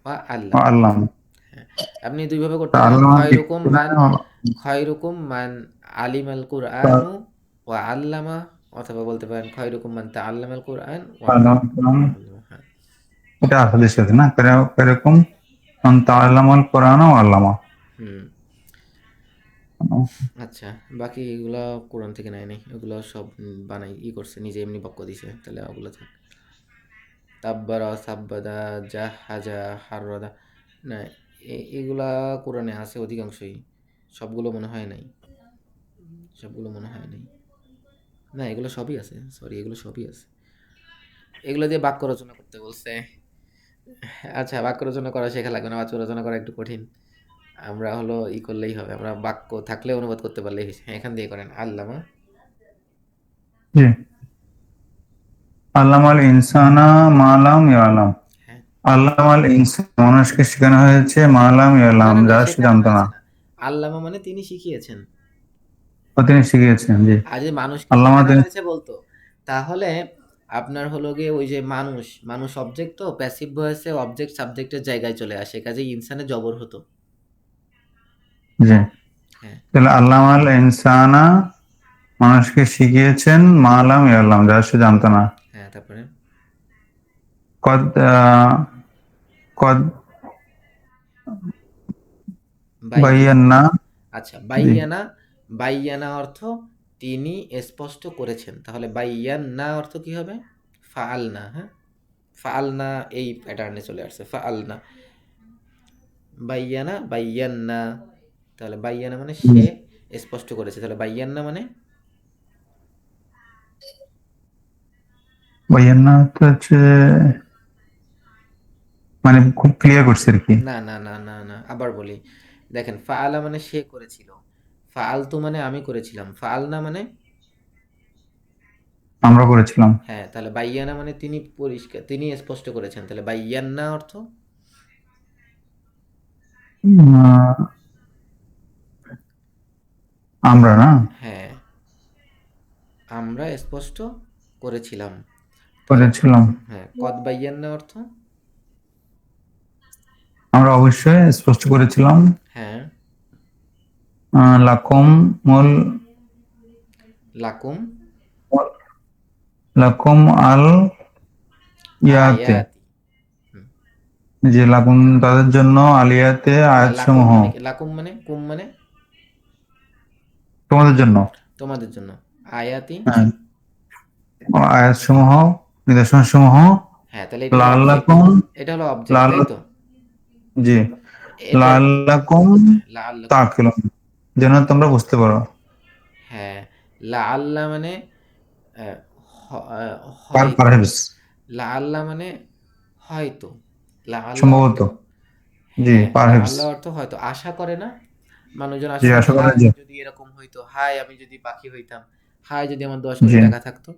ওয়া ওয়া আল্লামা। আল্লামা হ্যাঁ, আপনি দুইভাবে করতে পারেন, তাআল্লামা বিল কোরআনে খয়রুকুম মান আলিমাল কুরআনু ওয়া আল্লামা, অথবা বলতে পারেন খয়রুকুম মান তাআল্লামাল কুরআন ওয়া আল্লামা। হ্যাঁ, এটা হাদিস আছে না এরকম মান তাআল্লামাল কোরআন ওয়া আল্লামা। হুম। আচ্ছা, বাকি এগুলা কোরআন থেকে নেয় নাই, এগুলো সব বানাই করছে, নিজে এমনি বাক্য দিছে, তাহলে ওগুলো থাক। তাব্বারা, সাব্বাদা, জাহাজা, হাররাদা, না, এগুলা কোরআনে আছে অধিকাংশই, সবগুলো মনে হয় নাই, সবগুলো মনে হয় নাই। না, এগুলো সবই আছে, সরি, এগুলো সবই আছে। এগুলো দিয়ে বাক্য রচনা করতে বলছে। আচ্ছা, বাক্য রচনা করা শেখা লাগবে না, বাক্য রচনা করা একটু কঠিন। আমরা হলো করলেই হবে, আমরা বাক্য থাকলে অনুবাদ করতে পারলেই হয়েছে। হ্যাঁ, এখান দিয়ে করেন, আল্লামা। জি আল্লামাল ইনসানা মা লাম ইয়ালাম। হ্যাঁ, আল্লামাল ইনসান মানুষকে শেখানো হয়েছে মা লাম না ইয়ালাম না না, যা সে শেখানো জানতো না। হয়েছে না, আল্লামা মানে তিনি শিখিয়েছেন। তিনি শিখিয়েছেন, জি। আর যদি মানুষকে আল্লামা শেখানো তিনি, হয়েছে বলতো, তাহলে আপনার হলো গিয়ে ওই যে মানুষ, মানুষ অবজেক্ট, তো প্যাসিভ ভয়েসে অবজেক্ট সাবজেক্টের জায়গায় চলে আসে, কাজে ইনসানে জবর হতো। জি। হ্যাঁ তাহলে আল্লামাল ইনসানা, মানুষকে শিখিয়েছেন মালাম ইয়ালাম, যা সে জানতো না। হ্যাঁ, তারপরে কদ কদ বাইয়ান, বাইয়ান্না। আচ্ছা জি। বাইয়ানা, বাইয়ানা অর্থ তিনি স্পষ্ট করেছেন, তাহলে বাইয়ান্না অর্থ কি হবে? ফাআলনা, হ্যাঁ ফাআলনা, এই প্যাটার্নে চলে আসছে ফাআলনা। বাইয়ানা বাইয়ান্না, তাহলে বাইয়ানা মানে সে স্পষ্ট করেছে, তাহলে বাইয়ান্না মানে বাইয়ান্না তো হচ্ছে মানে খুব ক্লিয়ার করছে আর কি। না না না না না, আবার বলি, দেখেন ফাআলা মানে সে করেছিল, ফাআলতু মানে আমি করেছিলাম, ফাআলনা মানে আমরা করেছিলাম। হ্যাঁ, তাহলে বাইয়ানা মানে তিনি পরিষ্কার, তিনি স্পষ্ট করেছেন, তাহলে বাইয়ান্না অর্থ আহ, আমরা না হ্যাঁ, আমরা স্পষ্ট করেছিলাম, তাহলে করেছিলাম। হ্যাঁ কদ বাইয়ান্না অর্থ আমরা অবশ্যই স্পষ্ট করেছিলাম। হ্যাঁ লাকুম মুল, লাকুম লাকুম আল ইয়াতে, আয়াতি। হুম, যে লাকুম তাদের জন্য আলিয়াতে আয়াত লাকুম সমূহ, মানে কি? লাকুম মানে কুম মানে তোমাদের জন্য। তোমাদের জন্য, আয়াতি হ্যাঁ, আয়াত সমূহ, নিদর্শন সমূহ। হ্যাঁ, তাহলে এটা হলো অবজেক্ট, লাল্লাকুম, এটা হলো অবজেক্ট, লাল, তাই তো? জি, এটা লাল্লাকুম লা আল্লাকুম, তাকিলুন, যেন তোমরা বুঝতে পারো। হ্যাঁ লা আল্লাহ মানে আহ, হয়তো, পারহেপস, লা আল্লাহ মানে হয়তো, লা আল্লাহ অর্থ সম্ভবত। জি, হ্যাঁ, লা পারহেপস। আল্লাহ অর্থ হয়তো, আশা করে না মানুষজন, জি, আশা করে আশা করা হায় যায়। যদি এরকম হইতো, হায় আমি যদি পাখি হইতাম, হায় যদি আমার 10 জি, কোটি টাকা থাকতো।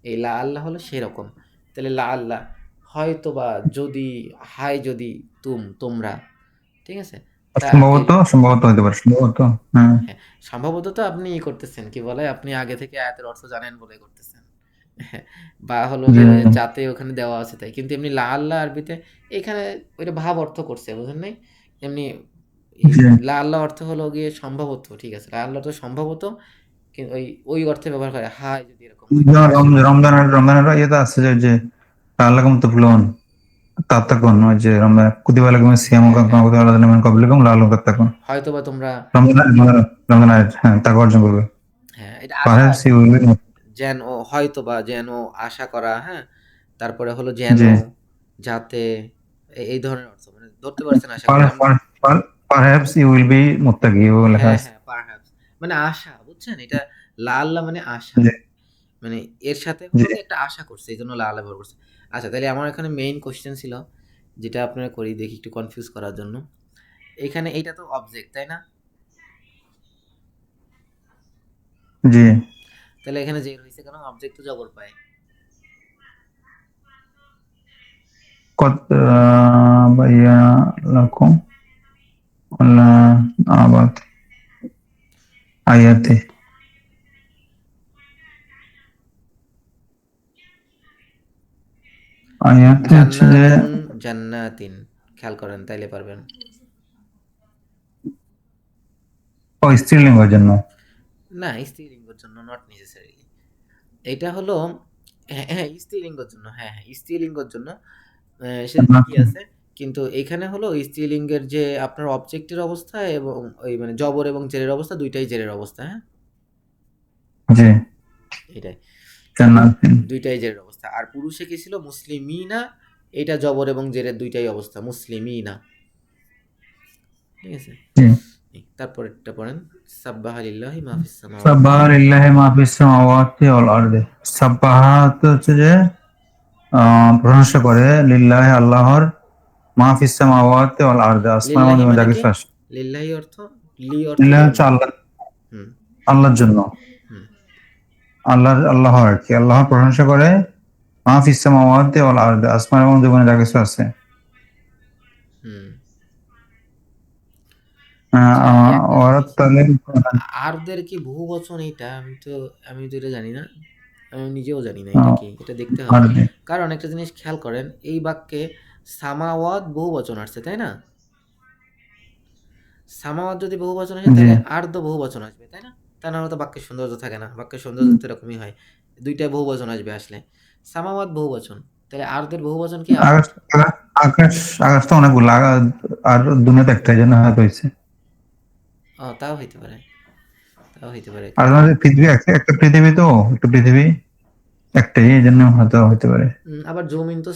এই লা আল্লাহ হলো সেরকম, তাহলে লা আল্লাহ হয়তো বা, যদি, হায় যদি, তোমরা, ঠিক আছে। তা এই সম্ভবত, সম্ভবত হতে পারে, সম্ভবত। হ্যাঁ, হ্যাঁ, সম্ভবত তো আপনি ই করতেছেন, কি বলে, আপনি আগে থেকে আয়াতের অর্থ জানেন বলে করতেছেন। হ্যাঁ, বা হলো জি, গিয়ে ওই যে যাতে ওখানে দেওয়া আছে তাই, কিন্তু এমনি লা আল্লাহ আরবিতে এখানে ওইটা ভাব অর্থ করছে, বুঝেন নাই? এমনি জি। লা আল্লাহ অর্থ হলো গিয়ে সম্ভবত, ঠিক আছে, লা আল্লাহ তো সম্ভবত, কিন্তু ওই ওই অর্থে ব্যবহার করে, হায় যদি এরকম হইতো, যেমন আশা। রমজানের রমজানের ইয়েতে আছে যে লাআল্লাকুম তুফলিহুন, তাত্তাকুন, ওই যে রমজান কুতিবা আলাইকুমুস সিয়ামু হ্যাঁ কামা হ্যাঁ, কুতিবা আলা লাযিনা মিন ক্বাবলিকুম লাআল্লাকুম তাত্তাকুন। হয়তো বা তোমরা, রমজান আয়াত, হ্যাঁ, তাকওয়া অর্জন করবে। হ্যাঁ এটা আশা আর পারহেপস ইউ কি, উইল বি, যেন, হয়তো বা যেন, আশা করা, হ্যাঁ, তারপরে হলো যেন, জি, যাতে, এই ধরনের অর্থ, মানে ধরতে পারছেন আশা করি আমরা। পারহেপস ইউ উইল বি মুত্তাকি, ও লেখা হ্যাঁ আছে। হ্যাঁ, পারহ্যাপস মানে আশা, বুঝছেন, এটা লা আল্লাহ মানে আশা, জি, মানে এর সাথে জি, হলো গিয়ে একটা আশা করছে, এই জন্য লা আল্লাহ ব্যবহার করছে। আচ্ছা, তাহলে আমার এখানে মেইন কোশ্চেন ছিল, যেটা আপনারা করি দেখি একটু কনফিউজ করার জন্য, এখানে এইটা তো অবজেক্ট, তাই না? জি। তাহলে এখানে যে হয়েছে কেন, অবজেক্ট তো জবর পায়। কদ বাইয়ালাকুম ওয়ালা আবাদ আয়াতে, আয়াতে হচ্ছে যে জান্নাতুন, জান্নাতিন, খেয়াল করেন তাইলে পারবেন। স্ত্রীলিঙ্গের জন্য। না, স্ত্রীলিঙ্গের জন্য নট নেসেসারিলি, এটা হলো, হ্যাঁ হ্যাঁ স্ত্রীলিঙ্গের জন্য, হ্যাঁ হ্যাঁ স্ত্রীলিঙ্গের জন্য, সে ঠিকই আছে, কিন্তু এখানে হলো স্ত্রীলিঙ্গের যে আপনার অবজেক্টের অবস্থা এবং ওই মানে জবর এবং জেরের অবস্থা, দুইটাই জেরের অবস্থা, হ্যাঁ জি, এটাই, জান্নাতিন। দুইটাই জেরের অবস্থা। আর পুরুষে কি ছিল? মুসলিমিনা, এটা জবর এবং জেরের দুইটাই অবস্থা, মুসলিমিনা, ঠিক আছে। জি। তারপরেরটা পড়েন, সাব্বাহা লিল্লাহি মা ফিস সামাওয়াতি। সাব্বাহা লিল্লাহি মা ফিস সামাওয়াতি ওয়াল আরদি। সাব্বাহা তো হচ্ছে যে প্রশংসা করে, লিল্লাহি আল্লাহর, মা ফিস সামাওয়াতি ওয়াল আরদি, আসমানের লিল্লাহি মধ্যে যা মানে কি? কিছু আছে। লিল্লাহি অর্থ, লি অর্থ লিল্লাহি জন্য। হচ্ছে আল্লাহ, হুম আল্লাহর জন্য, হুম আল্লাহ আর কি, আল্লাহর প্রশংসা করে, মা ফিস সামাওয়াতি ওয়াল আরদি, আসমানের মধ্যে যা কিছু আছে। হুম আচ্ছা এই একটা জিনিস, ওয়ারাত্তালিল কোরআন। আরদের কি বহু বচন এইটা? আমি তো এটা জানি না, আমি নিজেও জানি না এটা আহ, কি, এটা দেখতে হবে। আরবি। কারণ একটা জিনিস খেয়াল করেন, এই বাক্যে সামাওয়াত বহু বচন আসছে, তাই না? সামাওয়াত যদি বহু বচন আসে জি। তাহলে আর্দ বহু বচন আসবে, তাই না? তা না হলে তো বাক্যের সৌন্দর্য থাকে না, বাক্যের সৌন্দর্য তো এরকমই হয়, দুইটা বহু বচন আসবে আসলে। সামাওয়াত বহু বচন, তাহলে আর্দের বহু বচন কি আরদ? আকাশ আকাশ আকাশ তো অনেকগুলো আর দুনিয়াতে একটাই জন্য হয়তো হয়েছে। ও তাও হইতে পারে, তাও হইতে পারে, আর কিন্তু আমাদের পৃথিবী একটা পৃথিবী তো, একটা পৃথিবী একটাই, এই জন্য হয়তো হতে পারে। আবার জমিন তো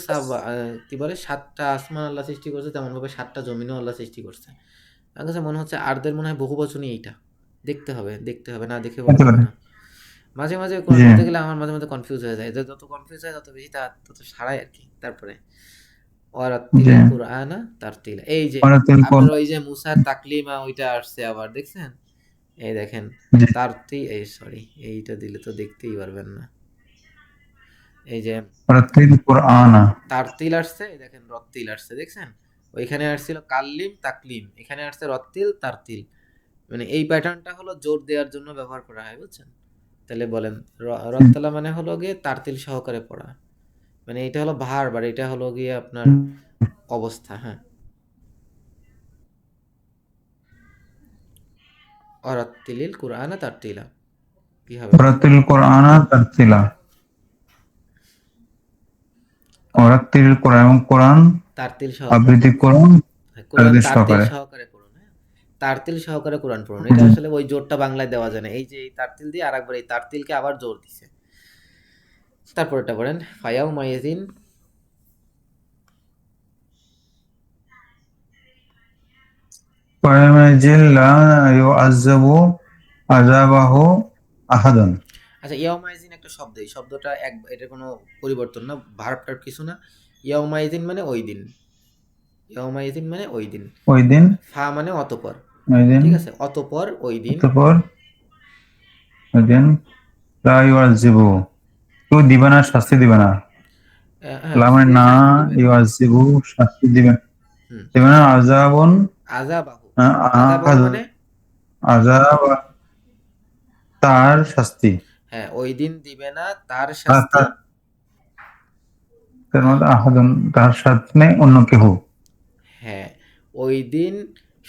কি বলে, সাতটা আসমান আল্লাহ সৃষ্টি করছে, তেমন ভাবে সাতটা জমিনও আল্লাহ সৃষ্টি করছে। আমার কাছে মনে হচ্ছে আরদের মনে হয় বহু বচনই এইটা। দেখতে হবে, দেখতে হবে, না দেখে বলা হতে যাবে পারে। না। মাঝে মাঝে কোরআন জি। পড়তে গেলে আমার মাঝে মাঝে কনফিউজ হয়ে যায়, যত কনফিউজ হয় তত বেশি তত সারাই আর কি। তারপরে জি। ওয়ারাত্তিলিল কুরআনা তারতিলা, এই যে ওয়ারাত্তিল আপনার কোরআন। ওই যে মুসার তাকলিমা ওইটা আসছে আবার, দেখছেন? এই দেখেন, জি। এই সরি, এইটা দিলে তো দেখতেই পারবেন না। এই যে ওয়ারাত্তিল কোরআনা। তারতিল আসছে, এই দেখেন রত্তিল আসছে, দেখছেন? ওইখানে আসছিল কাল্লিম তাকলিম, এখানে আসছে রত্তিল তারতিল। মানে এই প্যাটার্নটা হলো জোর দেওয়ার জন্য ব্যবহার করা হয়, বুঝছেন? তাহলে বলেন, রত্তলা মানে হলো গিয়ে তারতিল সহকারে পড়া, মানে এটা হলো ভার্ব আর এটা হলো গিয়ে আপনার অবস্থা, হ্যাঁ। অরাত্তিলিল কুরআনা তারতিলা কি হবে বলেন? ওয়ারাত্তিল কোরআনা তারতিলা। ওয়ারাত্তিল কোরআন এবং কোরআন তারতিল সহকারে, আবৃত্তি করুন হ্যাঁ, কোরআন তাদের তারতিল সহকারে। সহকারে পড়ুন, হ্যাঁ। তারতিল সহকারে কোরআন পড়ুন, এটা জি। আসলে ওই জোরটা বাংলায় দেওয়া যায় না, এই যে এই তারতিল দিয়ে আরেকবার এই তারতিলকে আবার জোর দিছে। তারপরটা পড়েন, ফায়াউ মাইজিন। ওয়াইমাজিল লা ইউআযযাবু আযাবাহু আহাদুন। আচ্ছা, ইয়াউমাইজিন একটা শব্দ, এই শব্দটা এটা কোনো পরিবর্তন না, ভার্বটার কিছু না। ইয়াউমাইজিন মানে ওই দিন, ইয়াউমাইজিন মানে ওই দিন, ওই দিন। ফা মানে অতপর, ওই দিন। ঠিক আছে, অতপর ওই দিন। অতঃপর ওই দিন লা ইউআযযিবু, কেউ দিবে না, শাস্তি দিবে না। হ্যাঁ, লা মানে কেউ না, শাস্তি দিবে না। ইউআযযিবু শাস্তি দিবে, হুম, দিবে না, আযাবুন আযাবাহু, আযাবাহু আহাদ, মানে, আযাব তার শাস্তি। হ্যাঁ, ওই দিন দিবে না তার তার শাস্তি। তার আহ, মধ্যে আহাদুন তার সাথে অন্য কেহ। হ্যাঁ, ওই দিন,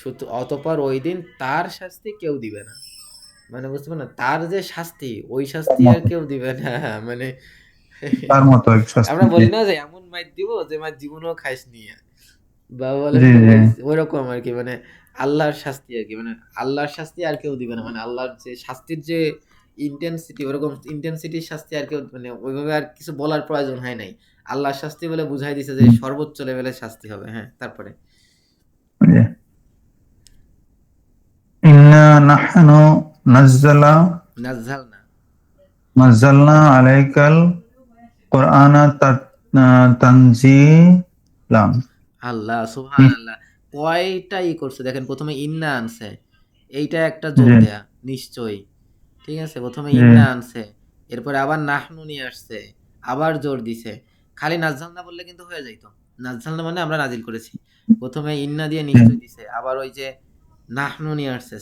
শুধু অতপর ওই দিন তার শাস্তি কেউ দিবে না, মানে বুঝতে পারলেন, তার যে শাস্তি ওই শাস্তি আর কেউ দিবে না। মানে তার মতো এক শাস্তি। আমরা জি। বলি না যে এমন মাইর দিব যে মাইর জীবনেও খাইস নিয়ে, বা বলেন জি। যে জি। ওই ওইরকম আর কি, মানে আল্লাহর শাস্তি আর কি, মানে আল্লাহর শাস্তি আর কেউ দিবে না, মানে আল্লাহর যে শাস্তির যে ইন্টেন্সিটি, ওরকম ইন্টেন্সিটির শাস্তি আর কেউ, মানে ওইভাবে আর কিছু বলার প্রয়োজন হয় নাই। আল্লাহর শাস্তি বলে বুঝাই দিছে যে হুম, সর্বোচ্চ লেভেলের শাস্তি হবে, হ্যাঁ। তারপরে জি। ইন্না নাহনু নাজ্জালা নাজ্জাল না, নাজ্জালনা আলাইকাল কোরআনা তানজিলাম। আল্লাহ সুবহান আল্লাহ, কয়টা করছে দেখেন, প্রথমে ইন্না আনছে, এইটা একটা জোর জি। দেয়া নিশ্চয়ই, ঠিক আছে, প্রথমে জি। ইন্না আনছে, এরপরে আবার নাহনু নিয়ে আসছে, আবার জোর দিছে। খালি নাজ্জাল না বললে কিন্তু হয়ে যাইতো, নাজ্জাল না মানে আমরা নাজিল করেছি, প্রথমে ইন্না দিয়ে জি। নিশ্চয় দিছে, আবার ওই যে নাহনু নিয়ে আসছে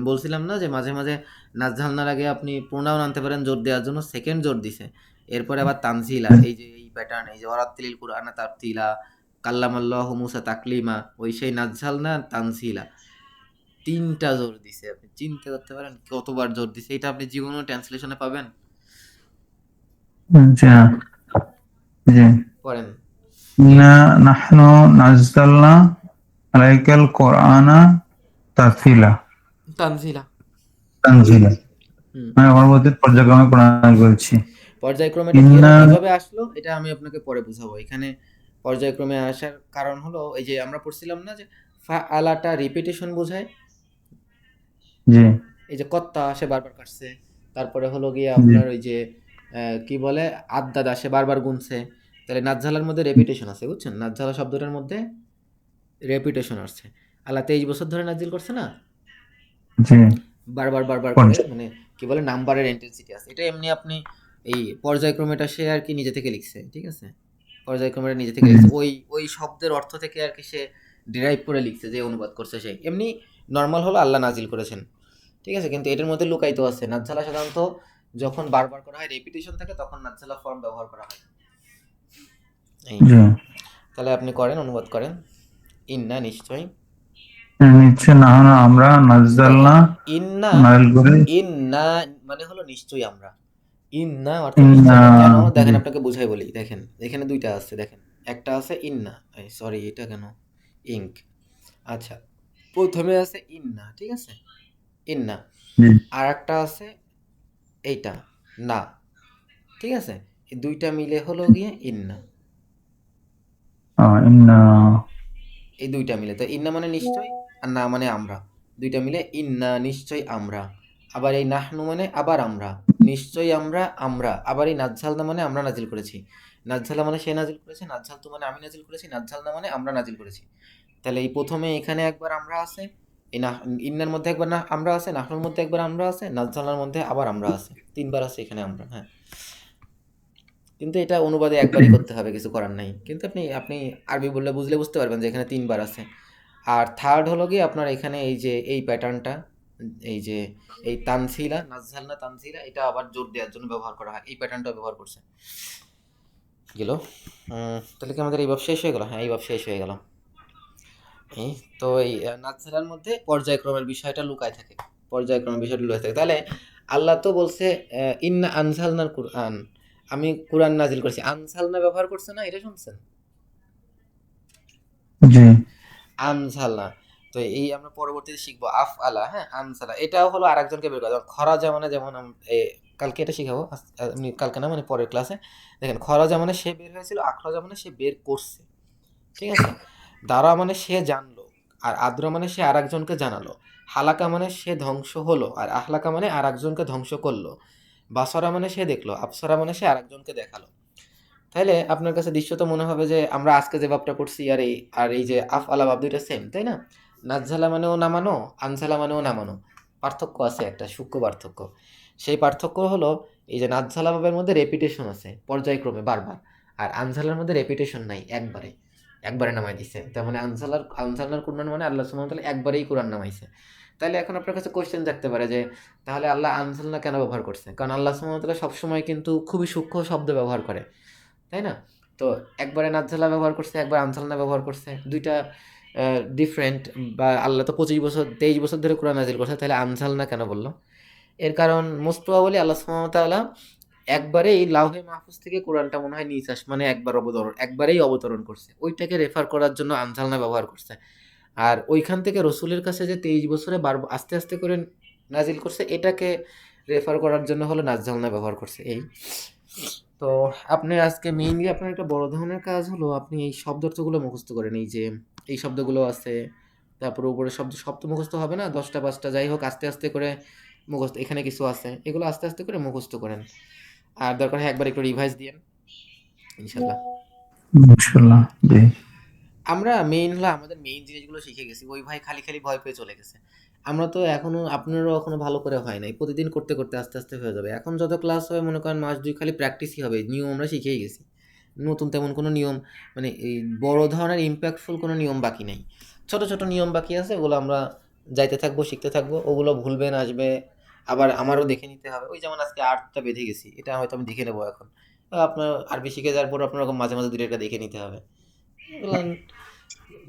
বলছিলাম না যে মাঝে মাঝে নাজ্জালনার আগে আপনি প্রোনাউন আনতে পারেন জোর দেওয়ার জন্য, সেকেন্ড জোর দিছে। এরপরে আবার তানজিলা, এই যে এই প্যাটার্ন, এই যে ওয়ারাত্তিলিল কুরআনা তারতিলা, কাল্লামাল্লাহু মুসা তাকলিমা, ওই সেই নাজ্জালনা তানজিলা, তিনটা জোর দিছে। আপনি চিন্তা করতে পারেন কতবার জোর দিছে, এটা আপনি জীবনেও ট্রান্সলেশনে পাবেন? জি। জি। পড়েন, ইন্না নাহনু নাজ্জালনা আলাইকাল কোরআনা তাফসিলা তানজিলা। তানজিলা। হুম, আমি আমার মধ্যে পর্যায়ক্রমে কোরআন করেছি। পর্যায়ক্রমেটা ইন্না। কিভাবে আসলো এটা আমি আপনাকে পরে বুঝাবো। এখানে পর্যায়ক্রমে আসার কারণ হলো, এই যে আমরা পড়ছিলাম না যে ফা আলাটা রিপিটেশন বোঝায়, জি। এই যে কর্তা সে বারবার কাটছে, তারপরে হলো গিয়ে জি। আপনার ওই যে কি বলে, আদ্দাদা সে বারবার গুনছে, তাহলে নাজ্জালার মধ্যে রেপিটেশন আছে, বুঝছেন? নাজ্জালা শব্দটার মধ্যে রেপিটেশন আসছে। আল্লাহ 23 বছর ধরে নাজিল করছে না, জি। বারবার বারবার করে, পর্যায়। মানে কি বলে, নাম্বারের ইন্টেন্সিটি আছে, এটা এমনি আপনি এই পর্যায়ক্রমেটা সে আর কি নিজে থেকে লিখছে, ঠিক আছে, পর্যায়ক্রমেটা নিজে থেকে জি। লিখছে, ওই ওই শব্দের অর্থ থেকে আর কি সে ডিরাইভ করে লিখছে, যে অনুবাদ করছে সে এমনি। নর্মাল হলো আল্লাহ নাজিল করেছেন, ঠিক আছে, কিন্তু এটার মধ্যে লুকায়িত আছে। নাজ্জালা সাধারণত যখন বারবার করা হয়, রেপিটেশন থাকে, তখন নাজ্জালা ফর্ম ব্যবহার করা হয়। এই, জি। তাহলে আপনি করেন, অনুবাদ করেন। ইন্না নিশ্চয়ই, নিচ্ছে না না আমরা দেখেন, নাজ্জালনা ইন্না, নাজিল করে ইন্না মানে হলো নিশ্চয়ই আমরা, ইন্না অর্থাৎ ইন্না। নিশ্চয়ই আমরা। কেন জি দেখেন, আপনাকে বুঝাই বলি, দেখেন এখানে দুইটা আছে, দেখেন একটা আছে ইন্না, সরি এটা কেন ইঙ্ক, আচ্ছা, প্রথমে আছে ইন্না, ঠিক আছে, ইন্না, জি। আর একটা আছে এইটা না, ঠিক আছে, এই দুইটা মিলে হলো গিয়ে ইন্না, ইন্না। এই দুইটা মিলে তো ইন্না মানে নিশ্চয়, আর না মানে আমরা, দুইটা মিলে ইন্না নিশ্চয় আমরা। আবার এই নাহনু মানে আবার আমরা, নিশ্চয়ই আমরা, আমরা আবার এই নাজ্জালনা মানে আমরা নাজিল করেছি, নাজ্জালা মানে সে নাজিল করেছে, নাজ্জালতু মানে আমি নাজিল করেছি, নাজ্জালনা মানে আমরা নাজিল করেছি। তাহলে এই প্রথমে এখানে একবার আমরা আছে, এই না ইন্নার মধ্যে একবার না আমরা আছে, নাহনুর মধ্যে একবার আমরা আছে, নাজ্জালার মধ্যে আবার আমরা আছে, তিনবার আছে এখানে আমরা, হ্যাঁ। কিন্তু এটা অনুবাদে একবারই করতে হবে, কিছু করার নাই। কিন্তু আপনি আপনি আরবি বললে বুঝলে বুঝতে পারবেন যে এখানে তিনবার আছে। আর থার্ড হলো কি আপনার এখানে এই যে এই প্যাটার্নটা, এই যে এই তানসিলা, নাজহালনা তানসিলা, এটা আবার জোর দেওয়ার জন্য ব্যবহার করা হয়, এই প্যাটার্নটা ব্যবহার করছে। গেল, তাহলে কি আমাদের এই ভাব শেষ হয়ে গেল? হ্যাঁ, এই ভাব শেষ হয়ে গেল। এই তো এই নাজহালার মধ্যে পর্যায়ক্রমের বিষয়টা লুকায় থাকে, পর্যায়ক্রমের বিষয়টা লুকায় থাকে। তাহলে আল্লাহ তো বলছে ইন্না আনজালনাল কুরআন, আমি কুরআন নাজিল করছি, আনসালনা ব্যবহার করছে না, এটা শুনছেন? জি আনসালনা, তো এই আমরা পরবর্তীতে শিখবো আফ আলা, হ্যাঁ, আনসালা এটাও হলো আরেকজনকে বের করা, যেমন খরাজা মানে, যেমন কালকে এটা শিখাবো, এমনি কালকে না মানে পরের ক্লাসে। দেখেন, খরাজা মানে সে বের হয়েছিল, আখরাজা মানে সে বের করছে, ঠিক আছে, দারা মানে সে জানলো, আর আদ্রা মানে সে আরেকজনকে জানালো, হালাকা মানে সে ধ্বংস হলো, আর আহলাকা মানে আরেকজনকে ধ্বংস করলো, বাসরা মানে সে দেখলো, আপসরা মানে সে আরেকজনকে দেখালো। তাইলে আপনার কাছে দৃশ্যত মনে হবে যে আমরা আজকে যে ভাবটা করছি আর এই যে আফ আলা ভাব দুইটা সেম, তাই না? নাজ্জালা মানেও নামানো, আনসালা মানেও নামানো, পার্থক্য আছে, একটা সূক্ষ্ম পার্থক্য। সেই পার্থক্য হলো এই যে নাজ্জালা ভাবের মধ্যে রেপিটেশন আছে পর্যায়ক্রমে বারবার, আর আনসালার মধ্যে রেপিটেশন নাই, একবারে একবারে নামাই দিছে। তার মানে আনসালার কুরআন মানে আল্লাহ সুবহানাহু ওয়া তাআলা একবারেই কুরআন নামাইছে। তাইলে এখন আপনার কাছে কোশ্চেন জাগতে পারে যে তাহলে আল্লাহ আনসালনা কেন ব্যবহার করছে? কারণ আল্লাহ সুবহানাহু ওয়া তাআলা সবসময় কিন্তু খুবই সূক্ষ্ম শব্দ ব্যবহার করে, তাই না? তো একবারে নাজ্জালা ব্যবহার করছে, একবার আনসালনা ব্যবহার করছে, দুইটা ডিফারেন্ট। বা আল্লাহ তো 25 বছর 23 বছর ধরে কোরআন নাজিল করছে, তাহলে আনসালনা কেন বললো? এর কারণ মোস্ট প্রবাবলি আল্লাহ সুবহানাহু ওয়া তাআলা একবারে এই লাউহে মাহফুজ থেকে কোরআনটা মনে হয় নিজ আসমানে একবারেই অবতরণ করছে, ওইটাকে রেফার করার জন্য আনসালনা ব্যবহার করছে। আর ওইখান থেকে রসুলের কাছে যে 23 বছরে আস্তে আস্তে করে নাজিল করছে, এটাকে রেফার করার জন্য হলো নাজ্জালনা ব্যবহার করছে। এই তো আপনি আজকে মেইনলি আপনার একটা বড় ধরনের কাজ হলো আপনি এই শব্দার্থগুলো মুখস্থ করেন। এই যে এই শব্দগুলো আছে, তারপরে উপরে শব্দ সব তো মুখস্থ হবে না, 10টা 5টা যাই হোক, আস্তে আস্তে করে মুখস্থ, এখানে কিছু আছে, এগুলো আস্তে আস্তে করে মুখস্থ করেন। আর দরকার হয় একবার একটু রিভাইজ দিয়েন, ইনশাল্লাহ। ইনশাল্লাহ। জি আমরা মেইন হলো আমাদের মেইন জিনিসগুলো শিখে গেছি, ওই ভাই খালি খালি ভয় পেয়ে চলে গেছে। আমরা তো এখনো, আপনারও এখনো ভালো করে হয় নাই, প্রতিদিন করতে করতে আস্তে আস্তে হয়ে যাবে। এখন যত ক্লাস হবে মনে করেন মাস 2 খালি প্র্যাকটিসই হবে, নিয়ম আমরা শিখেই গেছি। নতুন তেমন কোনো নিয়ম, মানে এই বড় ধরনের ইম্প্যাক্টফুল কোনো নিয়ম বাকি নাই, ছোট ছোট নিয়ম বাকি আছে, ওগুলো আমরা যাইতে থাকবো, শিখতে থাকবো, ওগুলো ভুলবেন, আসবে, আবার আমারও দেখে নিতে হবে। ওই যেমন আজকে আর্টটা বেঁধে গেছি, এটা হয়তো আমি দেখে নেবো এখন, আপনার আরবি শিখে যাওয়ার পর আপনার ওরকম মাঝে মাঝে দূরে একটা দেখে নিতে হবে। এগুলো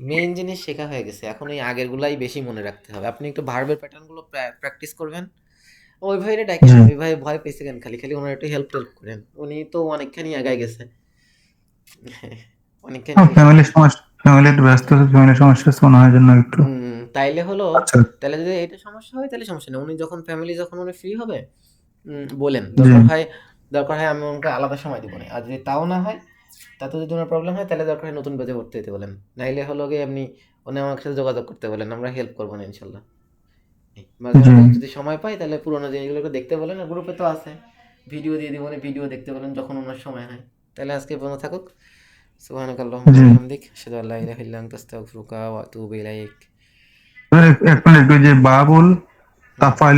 মেইন জিনিস শেখা হয়ে গেছে, এখন এই আগেরগুলাই বেশি মনে রাখতে হবে। আপনি একটু ভার্বের প্যাটার্নগুলো প্র্যাকটিস করবেন। ওই ভাইরে ডাকেন, জি। ওই ভাই ভয় পেয়েছে কেন, খালি খালি ওনার একটু হেল্প টেল্প করেন, উনি তো অনেকখানি আগায় গেছে। অনেকখানি বেশি। ফ্যামিলির সমস্যা, ফ্যামিলির ব্যস্ত, ফ্যামিলির সমস্যা আছে মনে হয় জন্য একটু। তাইলে হলো, আচ্ছা। তাহলে যদি এটা সমস্যা হয় তাহলে সমস্যা নেই, উনি যখন ফ্যামিলি যখন উনি ফ্রি হবে বলেন, জি দরকার হয় আমি ওনাকে আলাদা সময় দিব না। আর যদি তাও না হয়, তাতে যদি ওনার প্রবলেম হয়, তাহলে দরকার হয় নতুন ব্যাচে ভর্তি হতে বলেন, নাইলে হলো গিয়ে আপনি উনি আমার সাথে যোগাযোগ করতে বলেন, আমরা হেল্প করবো না ইনশাল্লাহ। মাঝে জি। মাঝে যদি সময় পাই তাহলে পুরোনো জিনিসগুলো একটু দেখতে বলেন, আর গ্রুপে তো আছে, ভিডিও দিয়ে দিব, ভিডিও দেখতে বলেন যখন ওনার সময় হয়। তাহলে আজকে বন্ধ থাকুক। সুবহানাকাল্লাহুম্মা জি। ওয়া বিহামদিক, আশহাদু আল্লা ইলাহা ইল্লা আনতা আস্তাগফিরুকা ওয়া আতুবু ইলাইক। এক মিনিট, ওই যে বাবুল তাফাইল